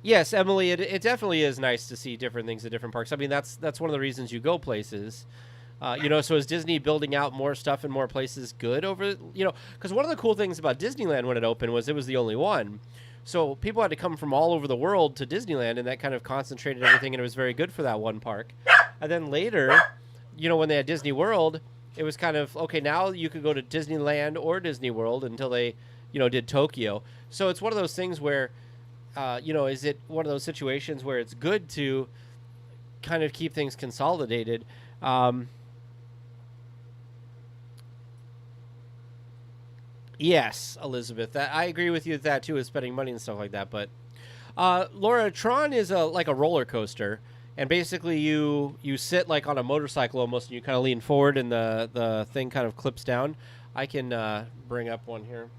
[SPEAKER 1] Yes, Emily, it definitely is nice to see different things at different parks. I mean, that's one of the reasons you go places. So is Disney building out more stuff in more places good over, because one of the cool things about Disneyland when it opened was it was the only one. So people had to come from all over the world to Disneyland, and that kind of concentrated everything, and it was very good for that one park. And then later, when they had Disney World, it was kind of, okay, now you could go to Disneyland or Disney World until they, did Tokyo. So it's one of those things where, is it one of those situations where it's good to kind of keep things consolidated? Yes, Elizabeth. I agree with you with that too, is spending money and stuff like that. But Laura, Tron is like a roller coaster, and basically you sit on a motorcycle almost, and you kind of lean forward, and the thing kind of clips down. I can bring up one here.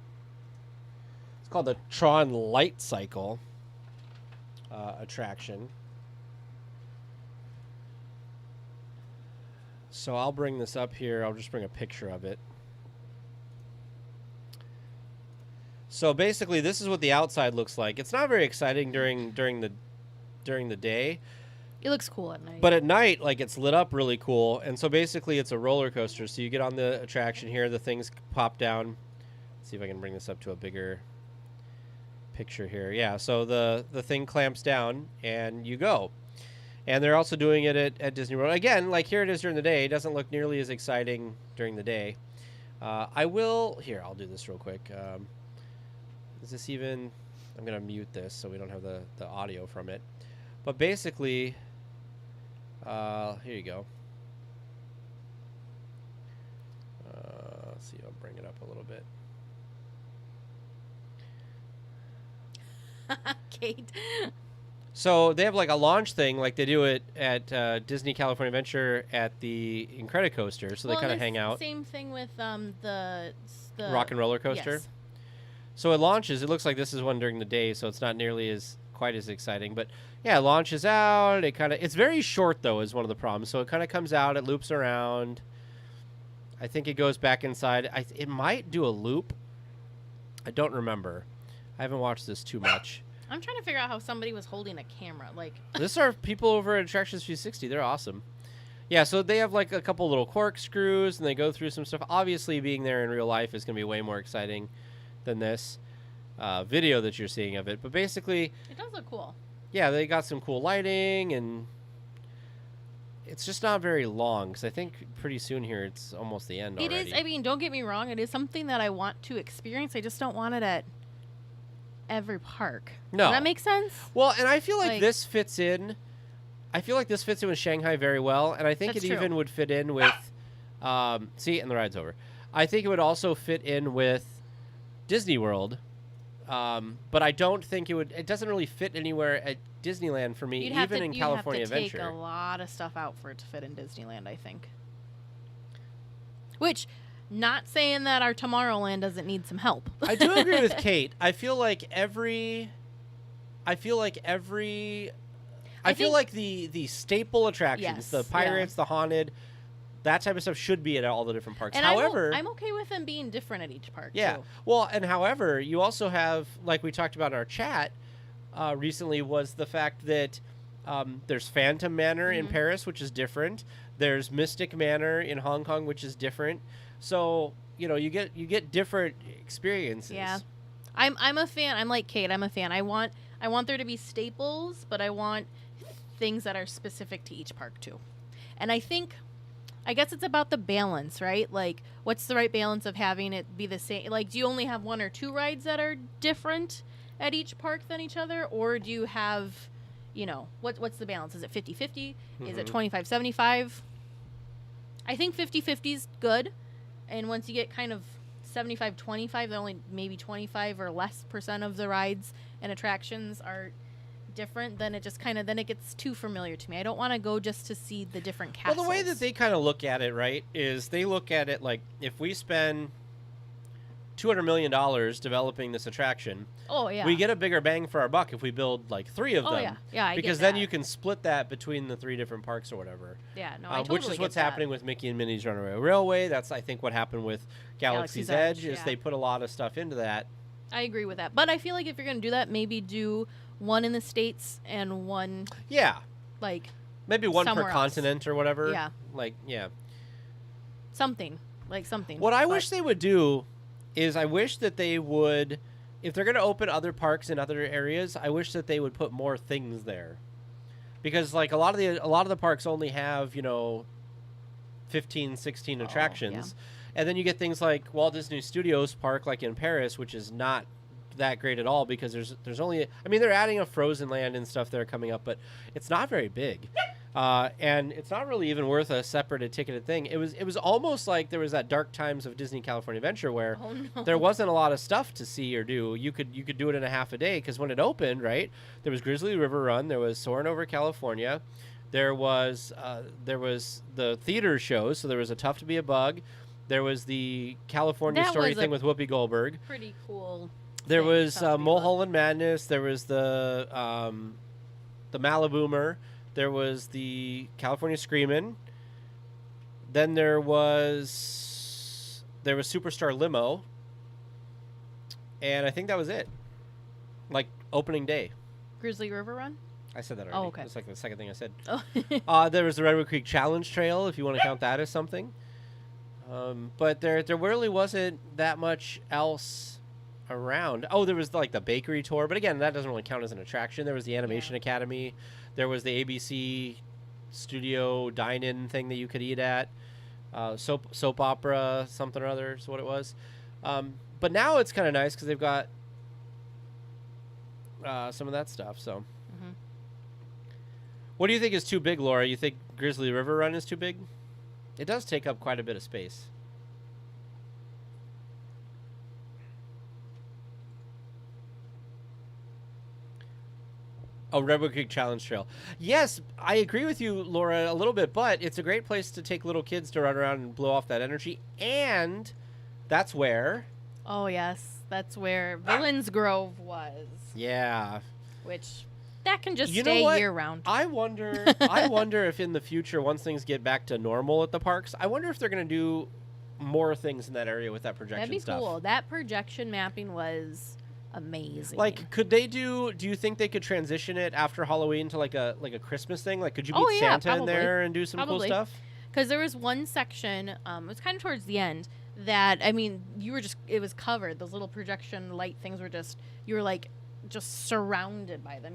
[SPEAKER 1] It's called the Tron Light Cycle attraction. So I'll bring this up here. I'll just bring a picture of it. So basically, this is what the outside looks like. It's not very exciting during the day.
[SPEAKER 2] It looks cool at night.
[SPEAKER 1] But at night, it's lit up really cool. And so basically, it's a roller coaster. So you get on the attraction here. The things pop down. Let's see if I can bring this up to a bigger picture here. Yeah, so the thing clamps down, and you go. And they're also doing it at Disney World. Again, here it is during the day. It doesn't look nearly as exciting during the day. I'll do this real quick. Is this even... I'm going to mute this so we don't have the audio from it. But basically, here you go. Let's see, I'll bring it up a little bit.
[SPEAKER 2] Kate.
[SPEAKER 1] So they have a launch thing like they do it at Disney California Adventure at the Incredicoaster. So they kind of hang out.
[SPEAKER 2] Same thing with the
[SPEAKER 1] Rock and Roller Coaster.
[SPEAKER 2] Yes.
[SPEAKER 1] So it launches. It looks like this is one during the day, so it's not nearly quite as exciting. But yeah, it launches out. It's very short though, is one of the problems. So it kind of comes out. It loops around. I think it goes back inside. It might do a loop. I don't remember. I haven't watched this too much.
[SPEAKER 2] I'm trying to figure out how somebody was holding a camera. Like,
[SPEAKER 1] This are people over at Attractions 360. They're awesome. Yeah, so they have like a couple little corkscrews, and they go through some stuff. Obviously, being there in real life is going to be way more exciting than this video that you're seeing of it. But basically,
[SPEAKER 2] it does look cool.
[SPEAKER 1] Yeah, they got some cool lighting, and it's just not very long, because I think pretty soon here it's almost the end already.
[SPEAKER 2] It is. I mean, don't get me wrong. It is something that I want to experience. I just don't want it at every park.
[SPEAKER 1] No.
[SPEAKER 2] Does that make sense?
[SPEAKER 1] Well, and I feel like this fits in. I feel like this fits in with Shanghai very well, and I think
[SPEAKER 2] That's
[SPEAKER 1] it
[SPEAKER 2] true.
[SPEAKER 1] even would fit in with. See, and the ride's over. I think it would also fit in with Disney World, but I don't think it would. It doesn't really fit anywhere at Disneyland for me, even in California
[SPEAKER 2] You'd have to
[SPEAKER 1] Adventure.
[SPEAKER 2] take a lot of stuff out for it to fit in Disneyland, I think. Which, not saying that our Tomorrowland doesn't need some help.
[SPEAKER 1] I do agree with Kate. I feel like the staple attractions,
[SPEAKER 2] Yes,
[SPEAKER 1] the Pirates, the Haunted, that type of stuff should be at all the different parks.
[SPEAKER 2] And
[SPEAKER 1] however,
[SPEAKER 2] I'm okay with them being different at each park.
[SPEAKER 1] yeah.
[SPEAKER 2] Too.
[SPEAKER 1] Well, and however, you also have, like we talked about in our chat recently, was the fact that there's Phantom Manor in Paris, which is different. There's Mystic Manor in Hong Kong, which is different. So you get different experiences.
[SPEAKER 2] Yeah. I'm a fan. I'm like Kate. I'm a fan. I want there to be staples, but I want things that are specific to each park too. And I guess it's about the balance, right? Like, what's the right balance of having it be the same? Like, do you only have one or two rides that are different at each park than each other? Or do you have, what's the balance? Is it 50-50? Is it 25-75? I think 50-50 is good. And once you get kind of 75-25, then only maybe 25 or less % of the rides and attractions are different, then it just then it gets too familiar to me. I don't want to go just to see the different castles.
[SPEAKER 1] Well, the way that they kind of look at it, right, is they look at it like, if we spend $200 million developing this attraction, we get a bigger bang for our buck if we build like 3 of them.
[SPEAKER 2] I
[SPEAKER 1] because
[SPEAKER 2] get
[SPEAKER 1] then
[SPEAKER 2] that.
[SPEAKER 1] you can split that between the 3 different parks or whatever.
[SPEAKER 2] Yeah, no, I totally
[SPEAKER 1] which is
[SPEAKER 2] get
[SPEAKER 1] what's
[SPEAKER 2] that.
[SPEAKER 1] happening with Mickey and Minnie's Runaway Railway. That's, I think, what happened with Galaxy's Edge, is they put a lot of stuff into that.
[SPEAKER 2] I agree with that. But I feel like if you're going to do that, maybe do one in the States and one, like,
[SPEAKER 1] maybe one per
[SPEAKER 2] somewhere
[SPEAKER 1] continent or whatever.
[SPEAKER 2] Yeah.
[SPEAKER 1] Like, yeah.
[SPEAKER 2] something.
[SPEAKER 1] What I wish they would do is, I wish that they would, if they're going to open other parks in other areas, I wish that they would put more things there. Because, like, a lot of the parks only have, 15, 16 attractions. And then you get things like Walt Disney Studios Park, like in Paris, which is not that great at all, because there's only, I mean, they're adding a Frozen Land and stuff there coming up, but it's not very big. And it's not really even worth a separate ticketed thing. It was almost like there was that Dark Times of Disney California Adventure where there wasn't a lot of stuff to see or do. You could do it in a half a day, because when it opened, right, there was Grizzly River Run, there was Soarin' Over California, there was the theater shows, so there was A Tough to Be a Bug, there was the California Story thing with Whoopi Goldberg.
[SPEAKER 2] Pretty cool.
[SPEAKER 1] There was Mulholland Madness. There was the Maliboomer. There was the California Screamin'. Then there was Superstar Limo. And I think that was it. Like, opening day.
[SPEAKER 2] Grizzly River Run?
[SPEAKER 1] I said that already.
[SPEAKER 2] Oh, okay.
[SPEAKER 1] That's like the second thing I said.
[SPEAKER 2] Oh.
[SPEAKER 1] There was the Redwood Creek Challenge Trail, if you want to count that as something. But there really wasn't that much else around. Oh, there was like the bakery tour, but again, that doesn't really count as an attraction. There was the Animation Academy. There was the ABC Studio Dine-In thing that you could eat at. Soap opera, something or other is what it was. But now it's kind of nice because they've got some of that stuff. So, what do you think is too big, Laura? You think Grizzly River Run is too big? It does take up quite a bit of space. Oh, Redwood Creek Challenge Trail. Yes, I agree with you, Laura, a little bit, but it's a great place to take little kids to run around and blow off that energy. And that's where...
[SPEAKER 2] Oh, yes. That's where Villains Grove was.
[SPEAKER 1] Yeah.
[SPEAKER 2] Which, that can just stay year-round.
[SPEAKER 1] I wonder if in the future, once things get back to normal at the parks, I wonder if they're going to do more things in that area with that projection
[SPEAKER 2] That'd be
[SPEAKER 1] stuff.
[SPEAKER 2] cool. That projection mapping was amazing.
[SPEAKER 1] Like, could they do you think they could transition it after Halloween to like a Christmas thing? Like, could you meet Santa in there and do some cool stuff?
[SPEAKER 2] Because there was one section, it was kind of towards the end, that, I mean, it was covered. Those little projection light things were you were like, just surrounded by them.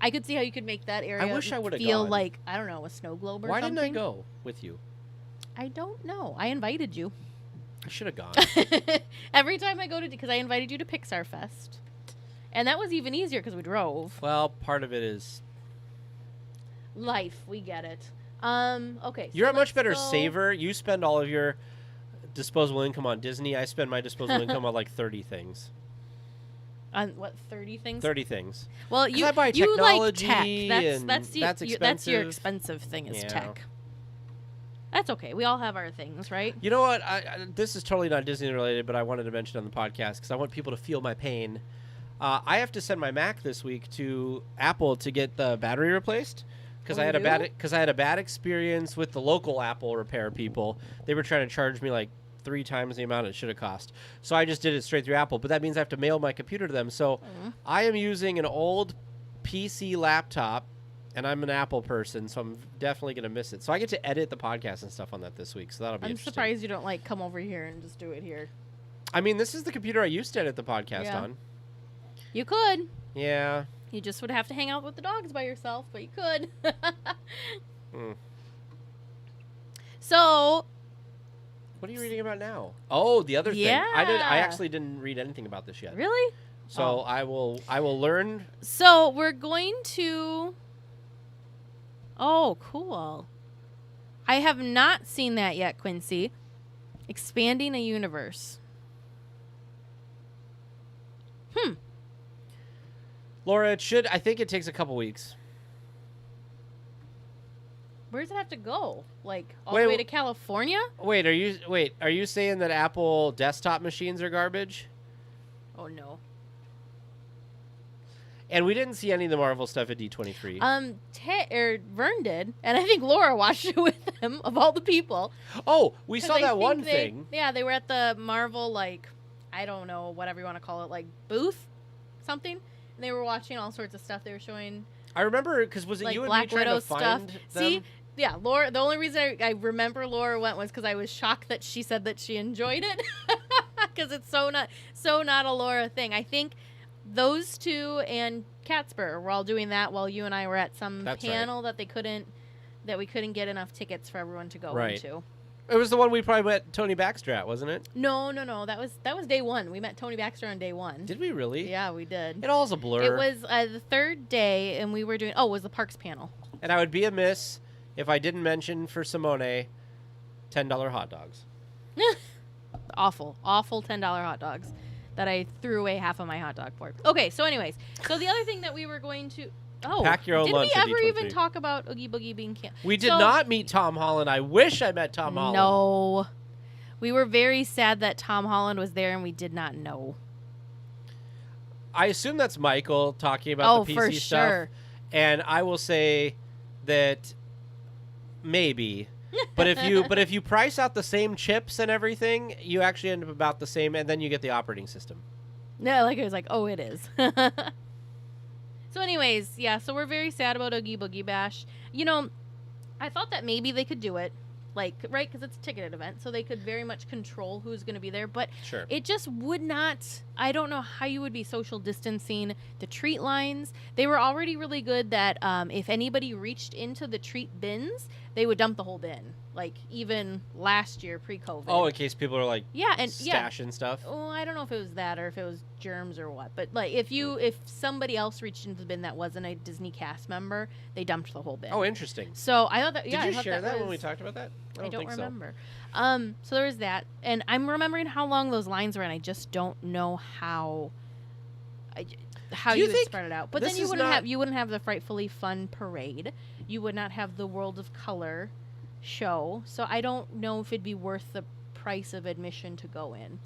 [SPEAKER 2] I could see how you could make that area
[SPEAKER 1] I wish I would have
[SPEAKER 2] feel
[SPEAKER 1] gone.
[SPEAKER 2] like, I don't know, a snow globe or
[SPEAKER 1] Why
[SPEAKER 2] something.
[SPEAKER 1] didn't I go with you?
[SPEAKER 2] I don't know. I invited you.
[SPEAKER 1] I should have gone.
[SPEAKER 2] Every time I go because I invited you to Pixar Fest. And that was even easier because we drove.
[SPEAKER 1] Well, part of it is
[SPEAKER 2] life. We get it. Okay.
[SPEAKER 1] You're a much better saver. You spend all of your disposable income on Disney. I spend my disposable income on like 30 things.
[SPEAKER 2] On what, 30 things?
[SPEAKER 1] 30 things.
[SPEAKER 2] Well,
[SPEAKER 1] I buy technology,
[SPEAKER 2] like tech.
[SPEAKER 1] that's expensive.
[SPEAKER 2] That's your expensive thing is tech. That's okay. We all have our things, right?
[SPEAKER 1] You know what? This is totally not Disney related, but I wanted to mention on the podcast because I want people to feel my pain. I have to send my Mac this week to Apple to get the battery replaced because I had a bad experience with the local Apple repair people. They were trying to charge me like 3 times the amount it should have cost. So I just did it straight through Apple, but that means I have to mail my computer to them. So I am using an old PC laptop, and I'm an Apple person, so I'm definitely going to miss it. So I get to edit the podcast and stuff on that this week, so that'll be interesting.
[SPEAKER 2] I'm surprised you don't like come over here and just do it here.
[SPEAKER 1] I mean, this is the computer I used to edit the podcast on.
[SPEAKER 2] You could.
[SPEAKER 1] Yeah.
[SPEAKER 2] You just would have to hang out with the dogs by yourself, but you could. So,
[SPEAKER 1] what are you reading about now? Oh, the other thing. I actually didn't read anything about this yet.
[SPEAKER 2] Really?
[SPEAKER 1] So I will learn.
[SPEAKER 2] So we're going to. Oh, cool. I have not seen that yet, Quincy. Expanding a universe.
[SPEAKER 1] Laura, I think it takes a couple weeks.
[SPEAKER 2] Where does it have to go? Like all the way to California?
[SPEAKER 1] Wait, are you saying that Apple desktop machines are garbage?
[SPEAKER 2] Oh no.
[SPEAKER 1] And we didn't see any of the Marvel stuff at D23.
[SPEAKER 2] Vern did, and I think Laura watched it with him, of all the people.
[SPEAKER 1] Oh, we saw that one thing.
[SPEAKER 2] Yeah, they were at the Marvel, like, I don't know, whatever you want to call it, like, booth? Something? And they were watching all sorts of stuff. They were showing...
[SPEAKER 1] I remember, because was it
[SPEAKER 2] like
[SPEAKER 1] you and
[SPEAKER 2] Black
[SPEAKER 1] me trying
[SPEAKER 2] Widow
[SPEAKER 1] to find
[SPEAKER 2] stuff.
[SPEAKER 1] them?
[SPEAKER 2] See? Yeah, Laura. The only reason I remember Laura went was because I was shocked that she said that she enjoyed it. Because it's so not a Laura thing. I think those two and Catspur were all doing that while you and I were at some panel that we couldn't get enough tickets for everyone to go into.
[SPEAKER 1] It was the one we probably met Tony Baxter at, wasn't it?
[SPEAKER 2] No. That was day one. We met Tony Baxter on day one.
[SPEAKER 1] Did we really?
[SPEAKER 2] Yeah, we did.
[SPEAKER 1] It all's a blur.
[SPEAKER 2] It was the third day, and we were doing... Oh, it was the Parks panel.
[SPEAKER 1] And I would be amiss if I didn't mention for Simone $10 hot dogs.
[SPEAKER 2] Awful $10 hot dogs that I threw away half of my hot dog for. Okay, so anyways. So the other thing that we were going to... Oh,
[SPEAKER 1] pack your own lunch.
[SPEAKER 2] Did we ever even talk about Oogie Boogie being canceled?
[SPEAKER 1] We did not meet Tom Holland. I wish I met Tom Holland.
[SPEAKER 2] No. We were very sad that Tom Holland was there and we did not know.
[SPEAKER 1] I assume that's Michael talking about the PC
[SPEAKER 2] for
[SPEAKER 1] stuff.
[SPEAKER 2] Sure.
[SPEAKER 1] And I will say that maybe. But if you price out the same chips and everything, you actually end up about the same, and then you get the operating system.
[SPEAKER 2] No, like it was like, oh, it is. So anyways, yeah, so we're very sad about Oogie Boogie Bash. You know, I thought that maybe they could do it, like, right, because it's a ticketed event, so they could very much control who's going to be there, but it just would not, I don't know how you would be social distancing the treat lines. They were already really good that if anybody reached into the treat bins, they would dump the whole bin, like even last year pre-COVID.
[SPEAKER 1] Oh, in case people are like
[SPEAKER 2] stashing
[SPEAKER 1] stuff.
[SPEAKER 2] Oh, I don't know if it was that or if it was germs or what, but like if somebody else reached into the bin that wasn't a Disney cast member, they dumped the whole bin.
[SPEAKER 1] Oh, interesting.
[SPEAKER 2] So I thought that.
[SPEAKER 1] Did you share that when we talked about that?
[SPEAKER 2] I don't
[SPEAKER 1] think
[SPEAKER 2] remember. So there was that, and I'm remembering how long those lines were, and I just don't know how you would spread it out. But then you wouldn't have the Frightfully Fun parade. You would not have the World of Color show. So I don't know if it'd be worth the price of admission to go in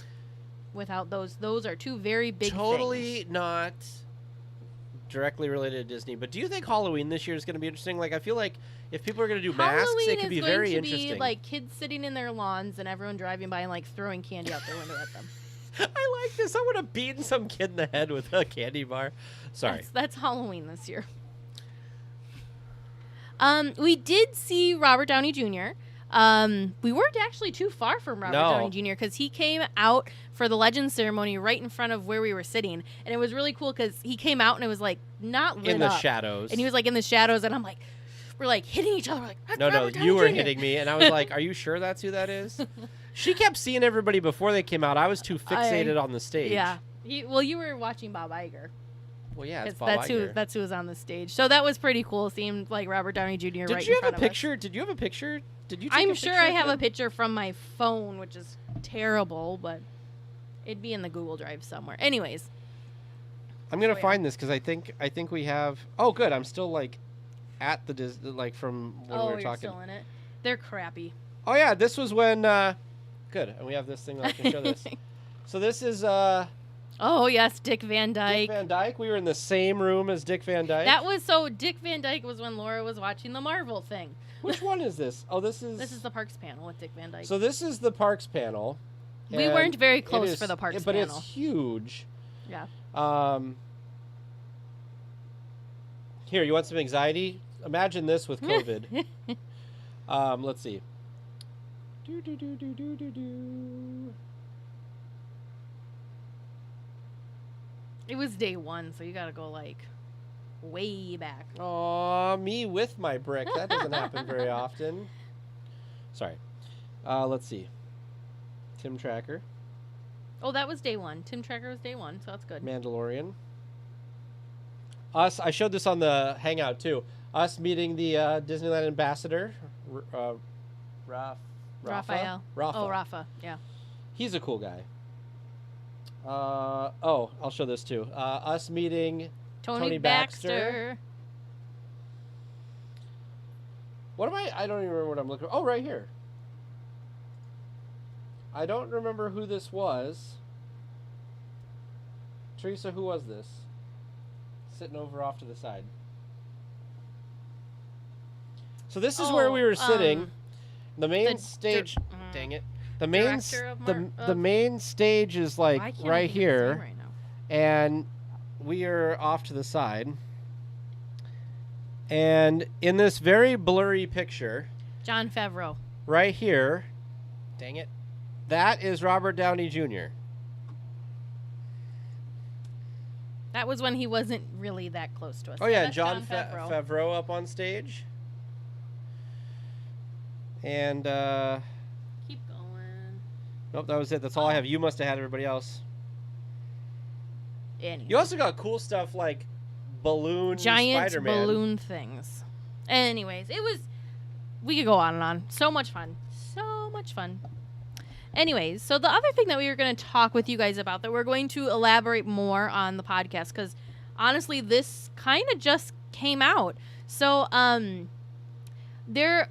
[SPEAKER 2] without those. Those are two very big
[SPEAKER 1] totally
[SPEAKER 2] things.
[SPEAKER 1] Not directly related to Disney, but do you think Halloween this year is going to be interesting? Like, I feel like if people are going to do masks,
[SPEAKER 2] Halloween
[SPEAKER 1] it could be very
[SPEAKER 2] is going to
[SPEAKER 1] interesting.
[SPEAKER 2] be like kids sitting in their lawns and everyone driving by and like throwing candy out their window at them.
[SPEAKER 1] I like this. I would have beaten some kid in the head with a candy bar. Sorry.
[SPEAKER 2] That's Halloween this year. We did see Robert Downey Jr. We weren't actually too far from Robert Downey Jr. because he came out for the Legends ceremony right in front of where we were sitting, and it was really cool because he came out and it was like not lit
[SPEAKER 1] in the
[SPEAKER 2] up.
[SPEAKER 1] shadows,
[SPEAKER 2] and he was like in the shadows, and I'm like, we're like hitting each other. We're like, that's
[SPEAKER 1] no,
[SPEAKER 2] Robert Downey
[SPEAKER 1] you were
[SPEAKER 2] Jr.
[SPEAKER 1] hitting me, and I was like, are you sure that's who that is? She kept seeing everybody before they came out. I was too fixated on the stage.
[SPEAKER 2] Yeah. Well, you were watching Bob Iger.
[SPEAKER 1] Well, yeah, it's Bob Iger.
[SPEAKER 2] That's who was on the stage. So that was pretty cool. Seemed like Robert Downey Jr. right in front of us.
[SPEAKER 1] Did you have a picture? Did you have a picture? Did you?
[SPEAKER 2] I'm sure I have a picture from my phone, which is terrible, but it'd be in the Google Drive somewhere. Anyways,
[SPEAKER 1] I'm gonna find this because I think we have. Oh, good. I'm still like at the like from when we were talking.
[SPEAKER 2] You're still in it. They're crappy.
[SPEAKER 1] Oh yeah, this was when. Good, and we have this thing that I can show this. So this is.
[SPEAKER 2] Oh yes, Dick Van Dyke.
[SPEAKER 1] Dick Van Dyke. We were in the same room as Dick Van Dyke.
[SPEAKER 2] That was so. Dick Van Dyke was when Laura was watching the Marvel thing.
[SPEAKER 1] Which one is this? Oh, this is.
[SPEAKER 2] This is the Parks panel with Dick Van Dyke.
[SPEAKER 1] So this is the Parks panel.
[SPEAKER 2] We weren't very close for the Parks
[SPEAKER 1] but
[SPEAKER 2] panel.
[SPEAKER 1] But it's huge.
[SPEAKER 2] Yeah.
[SPEAKER 1] Here, you want some anxiety? Imagine this with COVID. Let's see.
[SPEAKER 2] It was day one, so you gotta go like way back.
[SPEAKER 1] Aw, me with my brick. That doesn't happen very often. Sorry. Let's see. Tim Tracker.
[SPEAKER 2] Oh, that was day one. Tim Tracker was day one, so that's good.
[SPEAKER 1] Mandalorian. Us. I showed this on the Hangout too. Us meeting the Disneyland ambassador,
[SPEAKER 2] Raphael.
[SPEAKER 1] Rafa.
[SPEAKER 2] Oh, Rafa. Yeah.
[SPEAKER 1] He's a cool guy. I'll show this too. Us meeting Tony Baxter. What am I don't even remember what I'm looking for. Oh, right here. I don't remember who this was. Teresa, who was this? Sitting over off to the side. So this is where we were sitting. The main stage. Dang it. The main stage is like right here,
[SPEAKER 2] right now?
[SPEAKER 1] and we are off to the side. And in this very blurry picture,
[SPEAKER 2] Jon Favreau.
[SPEAKER 1] Right here, dang it, that is Robert Downey Jr.
[SPEAKER 2] That was when he wasn't really that close to us.
[SPEAKER 1] Oh yeah,
[SPEAKER 2] that's
[SPEAKER 1] Jon Favreau up on stage. And
[SPEAKER 2] keep going.
[SPEAKER 1] Nope, that was it. That's all I have. You must have had everybody else.
[SPEAKER 2] Anyway.
[SPEAKER 1] You also got cool stuff like balloon
[SPEAKER 2] giant
[SPEAKER 1] Spider-Man.
[SPEAKER 2] balloon things. Anyways, we could go on and on. So much fun. So much fun. Anyways, so the other thing that we were going to talk with you guys about that we're going to elaborate more on the podcast because honestly, this kind of just came out. So there's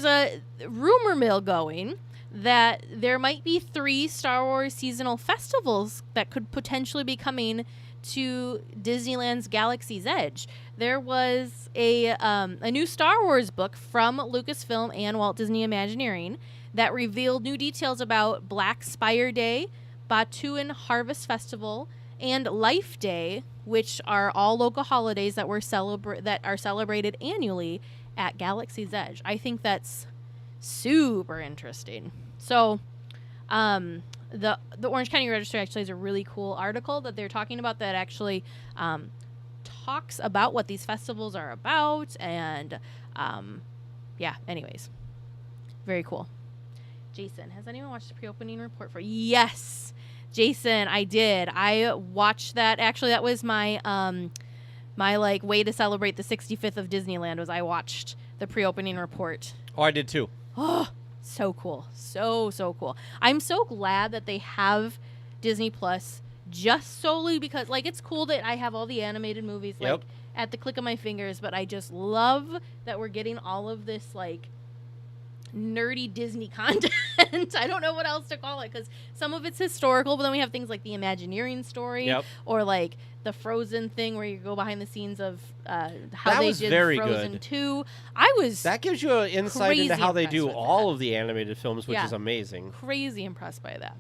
[SPEAKER 2] a rumor mill going that there might be 3 Star Wars seasonal festivals that could potentially be coming to Disneyland's Galaxy's Edge. There was a new Star Wars book from Lucasfilm and Walt Disney Imagineering that revealed new details about Black Spire Day, Batuan Harvest Festival, and Life Day, which are all local holidays that are celebrated annually at Galaxy's Edge. I think that's super interesting. So, the Orange County Register actually has a really cool article that they're talking about that actually talks about what these festivals are about, and yeah. Anyways, very cool. Jason, has anyone watched the pre-opening report for? Yes, Jason, I did. I watched that. Actually, that was my my like way to celebrate the 65th of Disneyland was I watched the pre-opening report.
[SPEAKER 1] Oh, I did too.
[SPEAKER 2] Oh, so cool. So cool. I'm so glad that they have Disney Plus just solely because like it's cool that I have all the animated movies like at the click of my fingers, but I just love that we're getting all of this like nerdy Disney content. I don't know what else to call it because some of it's historical, but then we have things like the Imagineering story or like the Frozen thing where you go behind the scenes of how
[SPEAKER 1] That
[SPEAKER 2] they
[SPEAKER 1] was
[SPEAKER 2] did
[SPEAKER 1] very
[SPEAKER 2] Frozen
[SPEAKER 1] good.
[SPEAKER 2] 2. I was
[SPEAKER 1] That gives you an insight into
[SPEAKER 2] crazy
[SPEAKER 1] how they
[SPEAKER 2] impressed
[SPEAKER 1] do
[SPEAKER 2] with
[SPEAKER 1] all
[SPEAKER 2] that.
[SPEAKER 1] of the animated films, which
[SPEAKER 2] Yeah.
[SPEAKER 1] is amazing.
[SPEAKER 2] crazy impressed by that.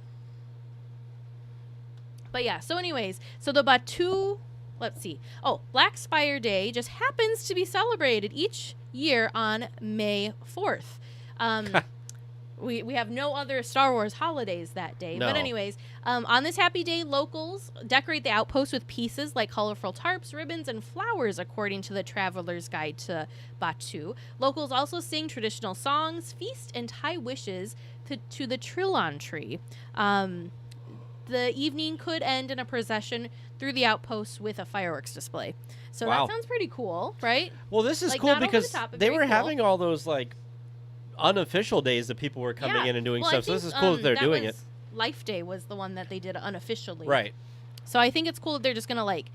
[SPEAKER 2] But yeah, so anyways, so the Batu, let's see. Oh, Black Spire Day just happens to be celebrated each year on May 4th. We have no other Star Wars holidays that day.
[SPEAKER 1] No.
[SPEAKER 2] But anyways, on this happy day, locals decorate the outpost with pieces like colorful tarps, ribbons, and flowers, according to the Traveler's Guide to Batu. Locals also sing traditional songs, feast, and tie wishes to the Trillon tree. The evening could end in a procession through the outpost with a fireworks display. So
[SPEAKER 1] Wow.
[SPEAKER 2] that sounds pretty cool, right?
[SPEAKER 1] Well, this is
[SPEAKER 2] Like,
[SPEAKER 1] cool
[SPEAKER 2] not over the
[SPEAKER 1] because
[SPEAKER 2] top, but
[SPEAKER 1] they
[SPEAKER 2] very
[SPEAKER 1] were
[SPEAKER 2] cool.
[SPEAKER 1] having all those like unofficial days that people were coming
[SPEAKER 2] Yeah.
[SPEAKER 1] in and doing
[SPEAKER 2] Well, I
[SPEAKER 1] stuff. So this
[SPEAKER 2] think,
[SPEAKER 1] is cool that they're doing it.
[SPEAKER 2] was Life Day was the one that they did unofficially.
[SPEAKER 1] Right.
[SPEAKER 2] So I think it's cool that they're just gonna like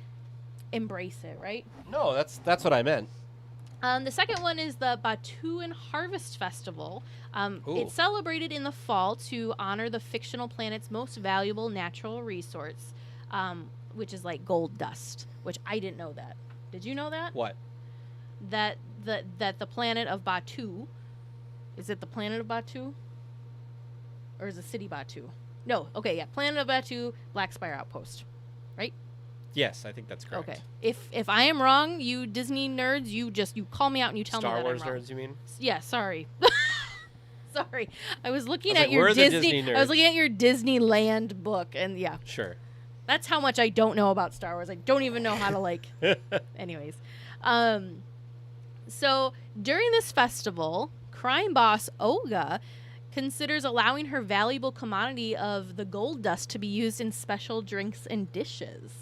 [SPEAKER 2] embrace it, right?
[SPEAKER 1] No, that's what I meant.
[SPEAKER 2] The second one is the Batuan Harvest Festival.
[SPEAKER 1] Ooh.
[SPEAKER 2] It's celebrated in the fall to honor the fictional planet's most valuable natural resource, which is like gold dust. Which I didn't know that. Did you know that?
[SPEAKER 1] What?
[SPEAKER 2] That the planet of Batu, is it the planet of Batu? Or is the city Batu? No. Okay, yeah. Planet of Batu, Black Spire Outpost. Right?
[SPEAKER 1] Yes, I think that's correct.
[SPEAKER 2] Okay. If I am wrong, you Disney nerds, you call me out and you tell
[SPEAKER 1] Star
[SPEAKER 2] me that
[SPEAKER 1] Wars
[SPEAKER 2] I'm wrong.
[SPEAKER 1] nerds, you mean?
[SPEAKER 2] Yeah, sorry. Sorry. I was looking
[SPEAKER 1] I was
[SPEAKER 2] at
[SPEAKER 1] like,
[SPEAKER 2] your
[SPEAKER 1] we're the
[SPEAKER 2] Disney,
[SPEAKER 1] Disney
[SPEAKER 2] I was
[SPEAKER 1] nerds.
[SPEAKER 2] looking at your Disneyland book, and yeah.
[SPEAKER 1] Sure.
[SPEAKER 2] That's how much I don't know about Star Wars. I don't even know how to like anyways. So during this festival, crime boss Olga considers allowing her valuable commodity of the gold dust to be used in special drinks and dishes.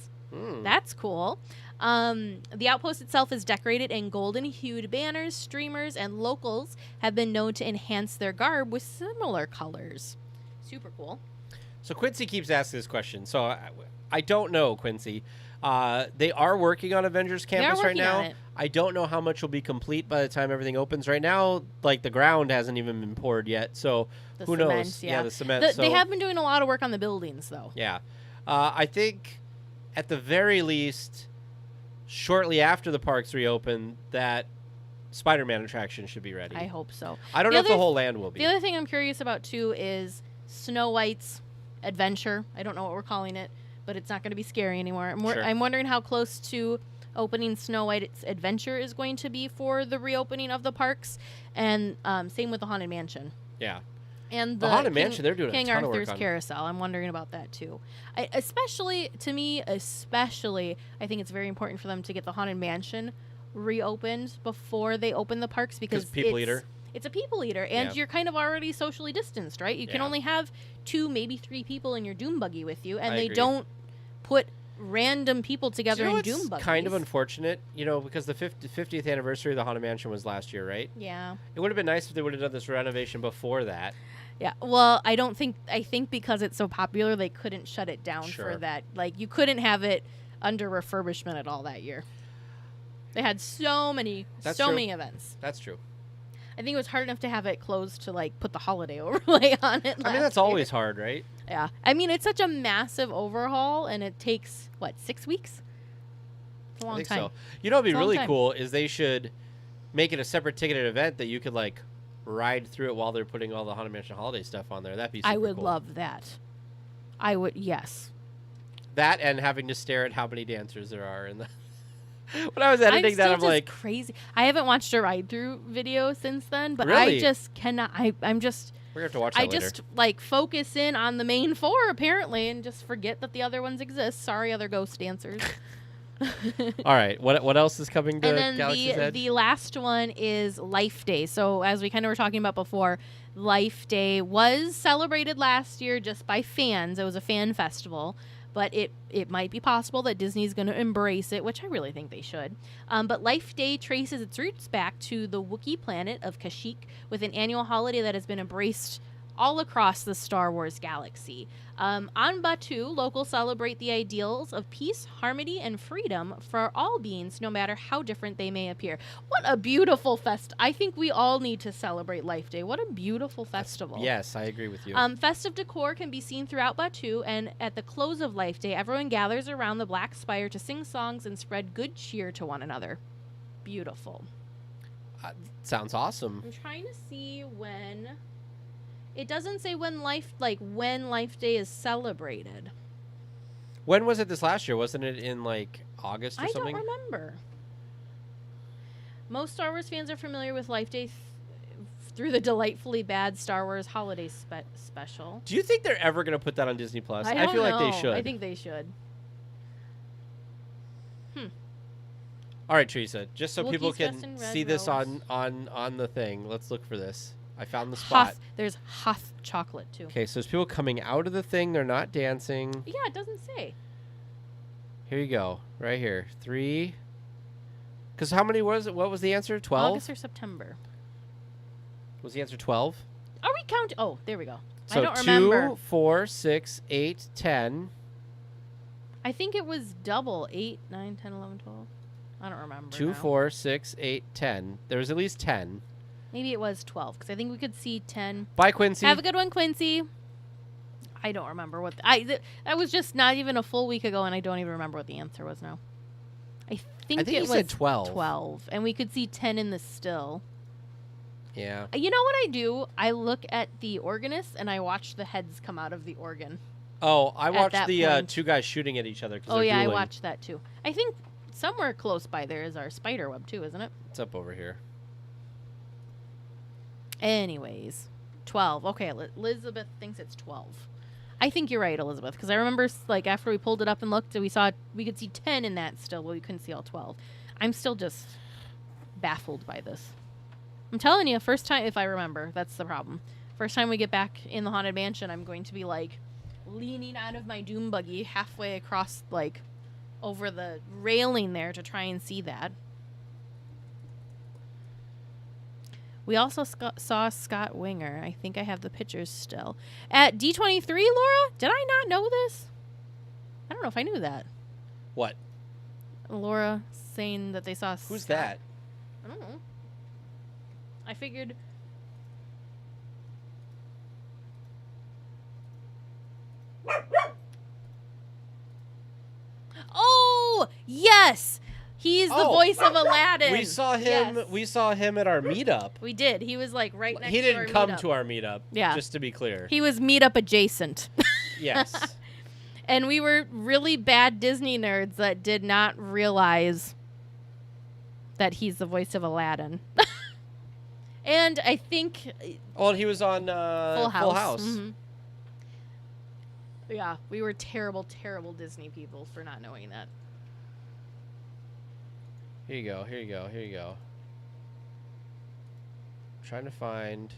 [SPEAKER 2] That's cool. The outpost itself is decorated in golden-hued banners, streamers, and locals have been known to enhance their garb with similar colors. Super cool.
[SPEAKER 1] So Quincy keeps asking this question. So I don't know, Quincy. They are working on Avengers Campus right
[SPEAKER 2] working on
[SPEAKER 1] now.
[SPEAKER 2] it.
[SPEAKER 1] I don't know how much will be complete by the time everything opens. Right now, like the ground hasn't even been poured yet. So
[SPEAKER 2] The
[SPEAKER 1] who
[SPEAKER 2] cement,
[SPEAKER 1] knows?
[SPEAKER 2] yeah.
[SPEAKER 1] The cement.
[SPEAKER 2] They
[SPEAKER 1] so,
[SPEAKER 2] have been doing a lot of work on the buildings, though.
[SPEAKER 1] Yeah. I think at the very least, shortly after the parks reopen, that Spider-Man attraction should be ready.
[SPEAKER 2] I hope so.
[SPEAKER 1] I don't
[SPEAKER 2] The
[SPEAKER 1] know if the
[SPEAKER 2] other-
[SPEAKER 1] whole land will be.
[SPEAKER 2] The other thing I'm curious about, too, is Snow White's adventure. I don't know what we're calling it, but it's not going to be scary anymore.
[SPEAKER 1] Sure.
[SPEAKER 2] I'm wondering how close to opening Snow White's adventure is going to be for the reopening of the parks, and same with the Haunted Mansion.
[SPEAKER 1] Yeah.
[SPEAKER 2] And
[SPEAKER 1] The Haunted Mansion, they're doing a
[SPEAKER 2] King
[SPEAKER 1] ton of work
[SPEAKER 2] Arthur's
[SPEAKER 1] on.
[SPEAKER 2] Carousel. I'm wondering about that too. Especially, I think it's very important for them to get the Haunted Mansion reopened before they open the parks because
[SPEAKER 1] people eater.
[SPEAKER 2] It's a people eater, and
[SPEAKER 1] Yeah.
[SPEAKER 2] you're kind of already socially distanced, right? You can
[SPEAKER 1] Yeah.
[SPEAKER 2] only have 2, maybe 3 people in your Doom buggy with you, and
[SPEAKER 1] I
[SPEAKER 2] they
[SPEAKER 1] agree.
[SPEAKER 2] don't put random people together
[SPEAKER 1] Do you know
[SPEAKER 2] in Doom
[SPEAKER 1] what's
[SPEAKER 2] buggies.
[SPEAKER 1] kind of unfortunate, because the 50th anniversary of the Haunted Mansion was last year, right?
[SPEAKER 2] Yeah.
[SPEAKER 1] It would have been nice if they would have done this renovation before that.
[SPEAKER 2] Yeah, well, I think because it's so popular, they couldn't shut it down
[SPEAKER 1] Sure.
[SPEAKER 2] for that. Like, you couldn't have it under refurbishment at all that year. They had so many
[SPEAKER 1] That's true.
[SPEAKER 2] events.
[SPEAKER 1] That's true.
[SPEAKER 2] I think it was hard enough to have it closed to, like, put the holiday overlay on it.
[SPEAKER 1] I mean, that's always hard, right?
[SPEAKER 2] Yeah. I mean, it's such a massive overhaul, and it takes, 6 weeks? It's a long
[SPEAKER 1] I think
[SPEAKER 2] time.
[SPEAKER 1] so. You know what'd be
[SPEAKER 2] It's a long
[SPEAKER 1] really
[SPEAKER 2] time.
[SPEAKER 1] cool is they should make it a separate ticketed event that you could, like, ride through it while they're putting all the Haunted Mansion holiday stuff on there. That'd be super
[SPEAKER 2] I would
[SPEAKER 1] cool.
[SPEAKER 2] love that. I would, yes.
[SPEAKER 1] That and having to stare at how many dancers there are in the... When I was editing that, I'm
[SPEAKER 2] still
[SPEAKER 1] like...
[SPEAKER 2] just crazy. I haven't watched a ride through video since then, but
[SPEAKER 1] Really?
[SPEAKER 2] I just cannot. I'm just.
[SPEAKER 1] We're going to have to watch that
[SPEAKER 2] I
[SPEAKER 1] later.
[SPEAKER 2] just like focus in on the main 4 apparently, and just forget that the other ones exist. Sorry, other ghost dancers.
[SPEAKER 1] All right. What else is coming to
[SPEAKER 2] And then
[SPEAKER 1] Galaxy's Edge?
[SPEAKER 2] the last one is Life Day. So as we kind of were talking about before, Life Day was celebrated last year just by fans. It was a fan festival, but it might be possible that Disney's going to embrace it, which I really think they should. But Life Day traces its roots back to the Wookiee planet of Kashyyyk, with an annual holiday that has been embraced all across the Star Wars galaxy. On Batuu, locals celebrate the ideals of peace, harmony, and freedom for all beings, no matter how different they may appear. What a beautiful I think we all need to celebrate Life Day. What a beautiful festival.
[SPEAKER 1] Yes, I agree with you.
[SPEAKER 2] Festive decor can be seen throughout Batuu, and at the close of Life Day, everyone gathers around the Black Spire to sing songs and spread good cheer to one another. Beautiful.
[SPEAKER 1] Sounds awesome.
[SPEAKER 2] I'm trying to see when. It doesn't say when Life Day is celebrated.
[SPEAKER 1] When was it this last year? Wasn't it in like August or something?
[SPEAKER 2] I don't remember. Most Star Wars fans are familiar with Life Day through the delightfully bad Star Wars holiday special.
[SPEAKER 1] Do you think they're ever going to put that on Disney Plus?
[SPEAKER 2] I
[SPEAKER 1] feel like they should.
[SPEAKER 2] I think they should.
[SPEAKER 1] All right, Teresa, just so people
[SPEAKER 2] Wookiees dressed in
[SPEAKER 1] can
[SPEAKER 2] red
[SPEAKER 1] see this
[SPEAKER 2] robes.
[SPEAKER 1] on the thing, let's look for this. I found the spot.
[SPEAKER 2] There's Hoth chocolate, too.
[SPEAKER 1] Okay, so there's people coming out of the thing. They're not dancing.
[SPEAKER 2] Yeah, it doesn't say.
[SPEAKER 1] Here you go. Right here. 3. Because how many was it? What was the answer? 12?
[SPEAKER 2] August or September.
[SPEAKER 1] Was the answer 12?
[SPEAKER 2] Are we counting? Oh, there we go.
[SPEAKER 1] So
[SPEAKER 2] I don't
[SPEAKER 1] 2,
[SPEAKER 2] remember.
[SPEAKER 1] 4, 6, 8, 10.
[SPEAKER 2] I think it was double. 8, 9, 10, 11, 12. I don't remember
[SPEAKER 1] 2,
[SPEAKER 2] now.
[SPEAKER 1] 4, 6, 8, 10. There was at least 10.
[SPEAKER 2] Maybe it was 12, because I think we could see 10.
[SPEAKER 1] Bye, Quincy.
[SPEAKER 2] Have a good one, Quincy. I don't remember what... that was just not even a full week ago, and I don't even remember what the answer was now. I think it
[SPEAKER 1] you
[SPEAKER 2] was
[SPEAKER 1] said 12.
[SPEAKER 2] 12, and we could see 10 in the still.
[SPEAKER 1] Yeah.
[SPEAKER 2] You know what I do? I look at the organist, and I watch the heads come out of the organ.
[SPEAKER 1] Oh, I watched
[SPEAKER 2] that
[SPEAKER 1] the
[SPEAKER 2] point.
[SPEAKER 1] 2 guys shooting at each other.
[SPEAKER 2] Oh, yeah,
[SPEAKER 1] dueling.
[SPEAKER 2] I watched that, too. I think somewhere close by there is our spider web, too, isn't it?
[SPEAKER 1] It's up over here.
[SPEAKER 2] Anyways, 12. Okay, Elizabeth thinks it's 12. I think you're right, Elizabeth, because I remember like after we pulled it up and looked, we could see 10 in that still, but we couldn't see all 12. I'm still just baffled by this. I'm telling you, first time, if I remember, that's the problem. First time we get back in the Haunted Mansion, I'm going to be like leaning out of my doom buggy halfway across, like over the railing there to try and see that. We also saw Scott Winger. I think I have the pictures still. At D23, Laura? Did I not know this? I don't know if I knew that.
[SPEAKER 1] What?
[SPEAKER 2] Laura saying that they saw
[SPEAKER 1] Who's
[SPEAKER 2] Scott.
[SPEAKER 1] that?
[SPEAKER 2] I don't know. I figured... Oh, yes! He's the voice of Aladdin.
[SPEAKER 1] We saw him.
[SPEAKER 2] Yes.
[SPEAKER 1] We saw him at our meetup.
[SPEAKER 2] We did. He was like right next to
[SPEAKER 1] He didn't
[SPEAKER 2] our
[SPEAKER 1] come
[SPEAKER 2] meetup.
[SPEAKER 1] to our meetup.
[SPEAKER 2] Yeah.
[SPEAKER 1] Just to be clear.
[SPEAKER 2] He was meetup adjacent.
[SPEAKER 1] Yes.
[SPEAKER 2] And we were really bad Disney nerds that did not realize that he's the voice of Aladdin. And I think...
[SPEAKER 1] Oh, and he was on
[SPEAKER 2] Full House.
[SPEAKER 1] Mm-hmm.
[SPEAKER 2] Yeah, we were terrible, terrible Disney people for not knowing that.
[SPEAKER 1] Here you go. Here you go. Here you go. Trying to find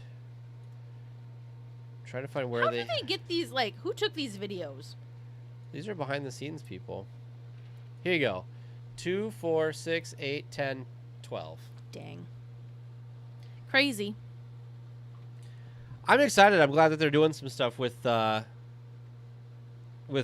[SPEAKER 1] where
[SPEAKER 2] How did they get these, like, who took these videos?
[SPEAKER 1] These are behind the scenes people. Here you go. 2, 4, 6, 8, 10, 12.
[SPEAKER 2] Dang. Crazy.
[SPEAKER 1] I'm excited. I'm glad that they're doing some stuff with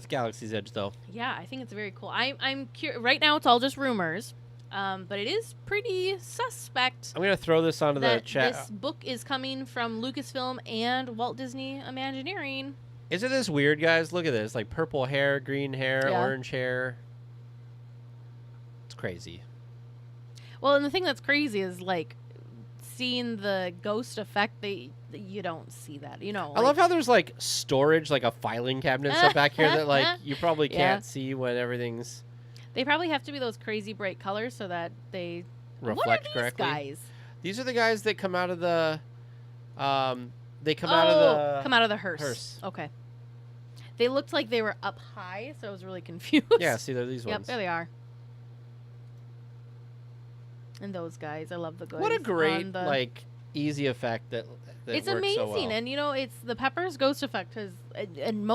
[SPEAKER 1] Galaxy's Edge, though.
[SPEAKER 2] Yeah, I think it's very cool. I'm curious. Right now, it's all just rumors, but it is pretty suspect.
[SPEAKER 1] I'm gonna throw this onto the chat.
[SPEAKER 2] This book is coming from Lucasfilm and Walt Disney Imagineering.
[SPEAKER 1] Isn't this weird, guys? Look at this. Like purple hair, green hair,
[SPEAKER 2] Yeah.
[SPEAKER 1] orange hair. It's crazy.
[SPEAKER 2] Well, and the thing that's crazy is like seeing the ghost effect. You don't see that, you know.
[SPEAKER 1] I love how there's like storage, like a filing cabinet and stuff back here that like you probably can't see when everything's.
[SPEAKER 2] They probably have to be those crazy bright colors so that they
[SPEAKER 1] reflect
[SPEAKER 2] what are these
[SPEAKER 1] correctly.
[SPEAKER 2] Guys?
[SPEAKER 1] These are the guys that come out of the. They come
[SPEAKER 2] come out of the hearse.
[SPEAKER 1] hearse.
[SPEAKER 2] Okay. They looked like they were up high, so I was really confused.
[SPEAKER 1] Yeah, see, they're these
[SPEAKER 2] Yep,
[SPEAKER 1] ones.
[SPEAKER 2] there they are. And those guys, I love the guys.
[SPEAKER 1] What a great
[SPEAKER 2] on the...
[SPEAKER 1] like easy effect that
[SPEAKER 2] It's
[SPEAKER 1] works
[SPEAKER 2] amazing,
[SPEAKER 1] so well.
[SPEAKER 2] and you know, it's the Pepper's ghost effect and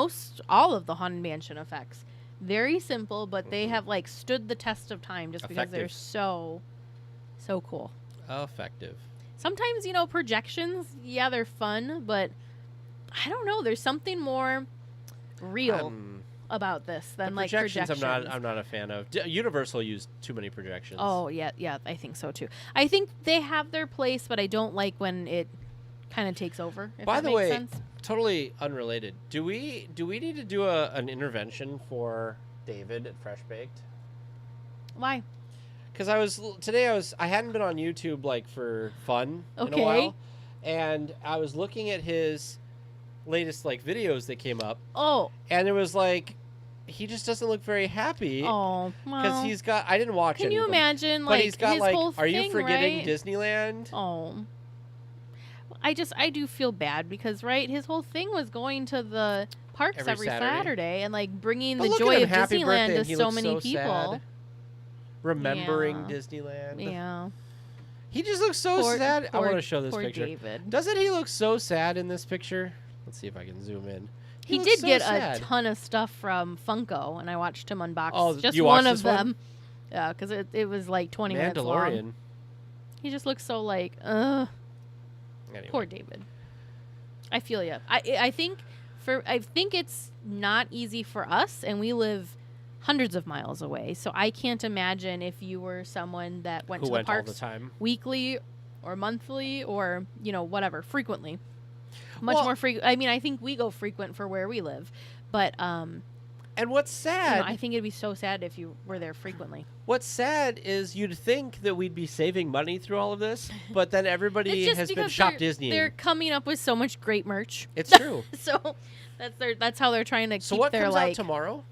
[SPEAKER 2] all of the Haunted Mansion effects. Very simple, but they have like stood the test of time just because they're so cool.
[SPEAKER 1] Effective.
[SPEAKER 2] Sometimes, you know, projections, yeah, they're fun, but I don't know. There's something more real about this than like projections.
[SPEAKER 1] I'm not a fan of. Universal used too many projections.
[SPEAKER 2] Oh yeah, I think so too. I think they have their place, but I don't like when it kind of takes over. If
[SPEAKER 1] By
[SPEAKER 2] that
[SPEAKER 1] the
[SPEAKER 2] makes
[SPEAKER 1] way,
[SPEAKER 2] sense.
[SPEAKER 1] totally unrelated. Do we need to do an intervention for David at Fresh Baked?
[SPEAKER 2] Why?
[SPEAKER 1] Because I hadn't been on YouTube like for fun in a
[SPEAKER 2] Okay.
[SPEAKER 1] while, and I was looking at his latest like videos that came up.
[SPEAKER 2] Oh.
[SPEAKER 1] And it was like, he just doesn't look very happy.
[SPEAKER 2] Oh.
[SPEAKER 1] Because
[SPEAKER 2] Well,
[SPEAKER 1] he's got. I didn't watch it.
[SPEAKER 2] can you imagine?
[SPEAKER 1] But
[SPEAKER 2] Like
[SPEAKER 1] he's got
[SPEAKER 2] his
[SPEAKER 1] like.
[SPEAKER 2] whole
[SPEAKER 1] Are you
[SPEAKER 2] thing,
[SPEAKER 1] forgetting
[SPEAKER 2] right?
[SPEAKER 1] Disneyland?
[SPEAKER 2] Oh. I do feel bad because his whole thing was going to the parks every Saturday and like bringing
[SPEAKER 1] But
[SPEAKER 2] the
[SPEAKER 1] look at
[SPEAKER 2] joy
[SPEAKER 1] him,
[SPEAKER 2] of
[SPEAKER 1] happy
[SPEAKER 2] Disneyland
[SPEAKER 1] birthday,
[SPEAKER 2] to
[SPEAKER 1] and he
[SPEAKER 2] so
[SPEAKER 1] looks
[SPEAKER 2] many
[SPEAKER 1] so
[SPEAKER 2] people.
[SPEAKER 1] sad. Remembering
[SPEAKER 2] Yeah.
[SPEAKER 1] Disneyland.
[SPEAKER 2] Yeah.
[SPEAKER 1] He just looks so sad. I want to show this
[SPEAKER 2] poor
[SPEAKER 1] picture.
[SPEAKER 2] David.
[SPEAKER 1] Doesn't he look so sad in this picture? Let's see if I can zoom in.
[SPEAKER 2] He
[SPEAKER 1] looks
[SPEAKER 2] did
[SPEAKER 1] so
[SPEAKER 2] get
[SPEAKER 1] sad.
[SPEAKER 2] a ton of stuff from Funko, and I watched him unbox just
[SPEAKER 1] you
[SPEAKER 2] one
[SPEAKER 1] watched
[SPEAKER 2] of
[SPEAKER 1] this one?
[SPEAKER 2] them. Yeah, because it was like 20 minutes long.
[SPEAKER 1] Mandalorian.
[SPEAKER 2] He just looks so like,
[SPEAKER 1] Anyway.
[SPEAKER 2] poor David. I feel you. I think it's not easy for us, and we live hundreds of miles away. So I can't imagine if you were someone that went
[SPEAKER 1] Who
[SPEAKER 2] to
[SPEAKER 1] went
[SPEAKER 2] the
[SPEAKER 1] all the
[SPEAKER 2] parks
[SPEAKER 1] time.
[SPEAKER 2] weekly or monthly or whatever frequently. Much
[SPEAKER 1] Well-
[SPEAKER 2] more frequent. I mean, I think we go frequent for where we live, but
[SPEAKER 1] And what's sad?
[SPEAKER 2] I think it'd be so sad if you were there frequently.
[SPEAKER 1] What's sad is you'd think that we'd be saving money through all of this, but then everybody
[SPEAKER 2] It's just
[SPEAKER 1] has been
[SPEAKER 2] because
[SPEAKER 1] Shop
[SPEAKER 2] they're
[SPEAKER 1] Disney.
[SPEAKER 2] coming up with so much great merch.
[SPEAKER 1] It's true.
[SPEAKER 2] So that's how they're trying to
[SPEAKER 1] So
[SPEAKER 2] keep
[SPEAKER 1] what
[SPEAKER 2] their
[SPEAKER 1] comes
[SPEAKER 2] like
[SPEAKER 1] out tomorrow?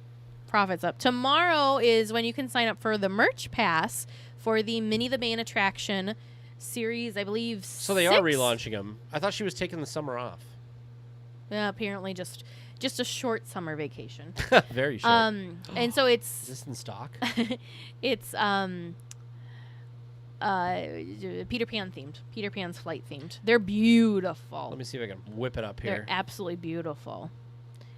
[SPEAKER 2] profits up. Tomorrow is when you can sign up for the merch pass for the Minnie the Main attraction series, I believe.
[SPEAKER 1] So they are relaunching them. I thought she was taking the summer off.
[SPEAKER 2] Yeah, apparently just a short summer vacation.
[SPEAKER 1] Very short.
[SPEAKER 2] And so
[SPEAKER 1] Is
[SPEAKER 2] it's
[SPEAKER 1] this in stock?
[SPEAKER 2] it's Peter Pan themed. Peter Pan's flight themed. They're beautiful.
[SPEAKER 1] Let me see if I can whip it up
[SPEAKER 2] They're
[SPEAKER 1] here.
[SPEAKER 2] absolutely beautiful.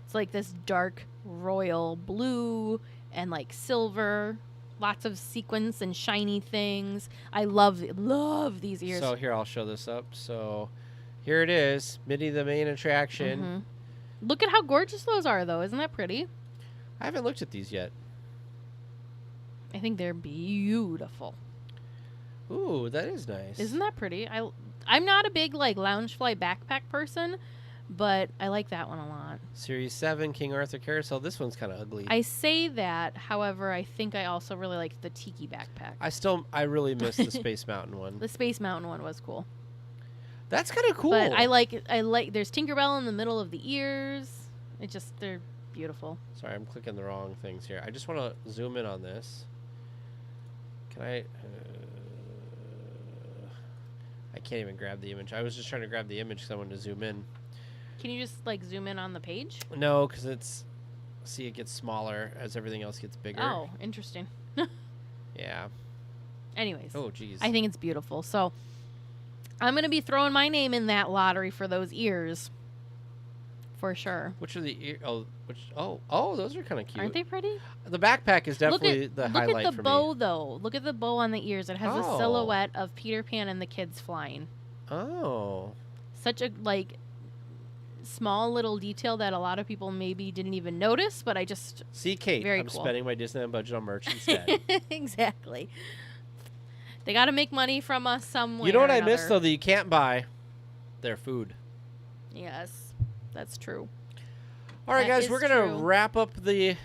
[SPEAKER 2] It's like this dark royal blue and like silver, lots of sequins and shiny things. I love these ears.
[SPEAKER 1] So here, I'll show this up. So here it is, Minnie the Main attraction.
[SPEAKER 2] Mhm. Look at how gorgeous those are, though. Isn't that pretty?
[SPEAKER 1] I haven't looked at these yet.
[SPEAKER 2] I think they're beautiful.
[SPEAKER 1] Ooh, that is nice.
[SPEAKER 2] Isn't that pretty? I'm not a big like Loungefly backpack person, but I like that one a lot.
[SPEAKER 1] Series 7, King Arthur Carousel. This one's kind of ugly.
[SPEAKER 2] I say that, however, I think I also really like the Tiki backpack.
[SPEAKER 1] I really miss the Space Mountain one.
[SPEAKER 2] The Space Mountain one was cool.
[SPEAKER 1] That's kind of cool.
[SPEAKER 2] But I like there's Tinkerbell in the middle of the ears. They're beautiful.
[SPEAKER 1] Sorry, I'm clicking the wrong things here. I just want to zoom in on this. Can I? I can't even grab the image. I was just trying to grab the image because I wanted to zoom in.
[SPEAKER 2] Can you just like zoom in on the page?
[SPEAKER 1] No, because it gets smaller as everything else gets bigger.
[SPEAKER 2] Oh, interesting.
[SPEAKER 1] Yeah.
[SPEAKER 2] Anyways.
[SPEAKER 1] Oh, geez.
[SPEAKER 2] I think it's beautiful. So I'm going to be throwing my name in that lottery for those ears. For sure.
[SPEAKER 1] Which are the ear? Oh, those are kind of cute.
[SPEAKER 2] Aren't they pretty?
[SPEAKER 1] The backpack is definitely the highlight
[SPEAKER 2] Look at the
[SPEAKER 1] for
[SPEAKER 2] bow,
[SPEAKER 1] me.
[SPEAKER 2] though. Look at the bow on the ears. It has a
[SPEAKER 1] Oh.
[SPEAKER 2] silhouette of Peter Pan and the kids flying.
[SPEAKER 1] Oh.
[SPEAKER 2] Such a like small little detail that a lot of people maybe didn't even notice, but I just
[SPEAKER 1] See, Kate,
[SPEAKER 2] Very
[SPEAKER 1] I'm
[SPEAKER 2] cool.
[SPEAKER 1] spending my Disneyland budget on merch instead.
[SPEAKER 2] exactly. They got to make money from us somewhere.
[SPEAKER 1] You know what
[SPEAKER 2] or
[SPEAKER 1] I miss,
[SPEAKER 2] another.
[SPEAKER 1] though, that you can't buy? Their food.
[SPEAKER 2] Yes, that's true.
[SPEAKER 1] All right,
[SPEAKER 2] That
[SPEAKER 1] guys,
[SPEAKER 2] is
[SPEAKER 1] we're going to
[SPEAKER 2] true.
[SPEAKER 1] wap up the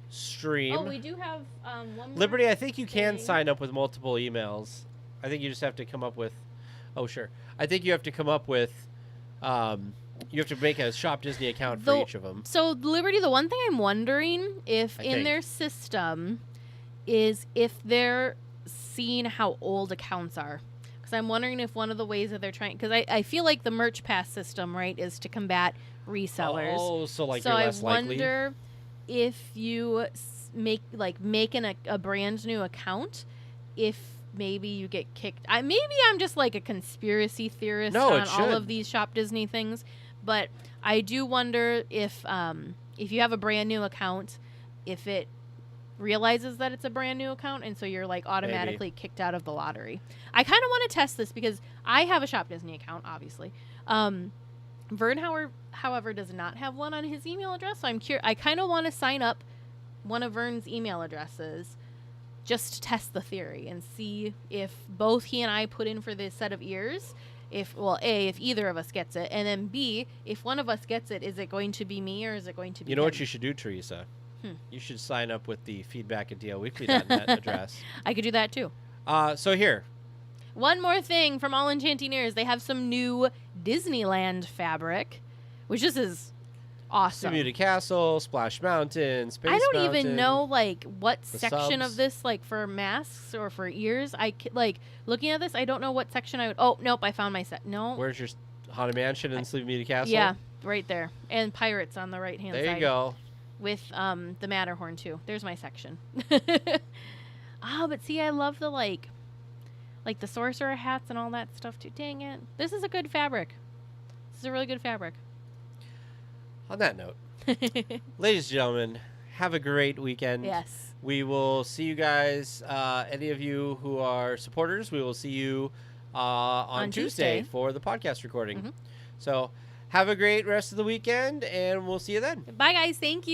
[SPEAKER 1] stream.
[SPEAKER 2] Oh, we do have one more.
[SPEAKER 1] Liberty, I think you can
[SPEAKER 2] thing.
[SPEAKER 1] sign up with multiple emails. I think you just have to come up with... Oh, sure. I think you have to come up with... you have to make a Shop Disney account for each of them.
[SPEAKER 2] So, Liberty, the one thing I'm wondering if
[SPEAKER 1] I
[SPEAKER 2] in
[SPEAKER 1] think.
[SPEAKER 2] their system is if they're seeing how old accounts are. Because I'm wondering if one of the ways that they're trying... Because I feel like the Merch Pass system, right, is to combat resellers.
[SPEAKER 1] Oh, so like
[SPEAKER 2] so
[SPEAKER 1] you're
[SPEAKER 2] I
[SPEAKER 1] less likely?
[SPEAKER 2] wonder if you make a brand new account, if maybe you get kicked. Maybe I'm just like a conspiracy theorist
[SPEAKER 1] No, it
[SPEAKER 2] on all
[SPEAKER 1] should.
[SPEAKER 2] of these Shop Disney things, but I do wonder if you have a brand new account, if it realizes that it's a brand new account, and so you're like automatically kicked out of the lottery. I kind of want to test this because I have a Shop Disney account, obviously. Vern, however, does not have one on his email address, so I'm curious. I kind of want to sign up one of Vern's email addresses just to test the theory and see if both he and I put in for this set of ears, if either of us gets it, and then B, if one of us gets it, is it going to be me or is it going to be
[SPEAKER 1] You know
[SPEAKER 2] him?
[SPEAKER 1] what you should do, Teresa? You should sign up with the feedback at DLWeekly.net address.
[SPEAKER 2] I could do that too.
[SPEAKER 1] So here.
[SPEAKER 2] One more thing from All Enchanting Ears. They have some new Disneyland fabric, which this is awesome.
[SPEAKER 1] Bermuda Castle, Splash Mountain, Space
[SPEAKER 2] I don't
[SPEAKER 1] Mountain.
[SPEAKER 2] even know like what
[SPEAKER 1] the
[SPEAKER 2] section
[SPEAKER 1] subs.
[SPEAKER 2] of this, like for masks or for ears. Like looking at this, I don't know what section I would. Oh nope, I found my set. No.
[SPEAKER 1] Where's your Haunted Mansion and Sleeping Beauty Castle?
[SPEAKER 2] Yeah, right there, and Pirates on the right hand side.
[SPEAKER 1] There you go.
[SPEAKER 2] With the Matterhorn too. There's my section. But see, I love the like the sorcerer hats and all that stuff too. Dang it, this is a good fabric. This is a really good fabric.
[SPEAKER 1] On that note, ladies and gentlemen, have a great weekend.
[SPEAKER 2] Yes.
[SPEAKER 1] We will see you guys, any of you who are supporters, we will see you on Tuesday for the podcast recording. So have a great rest of the weekend, and we'll see you then.
[SPEAKER 2] Bye, guys. Thank you.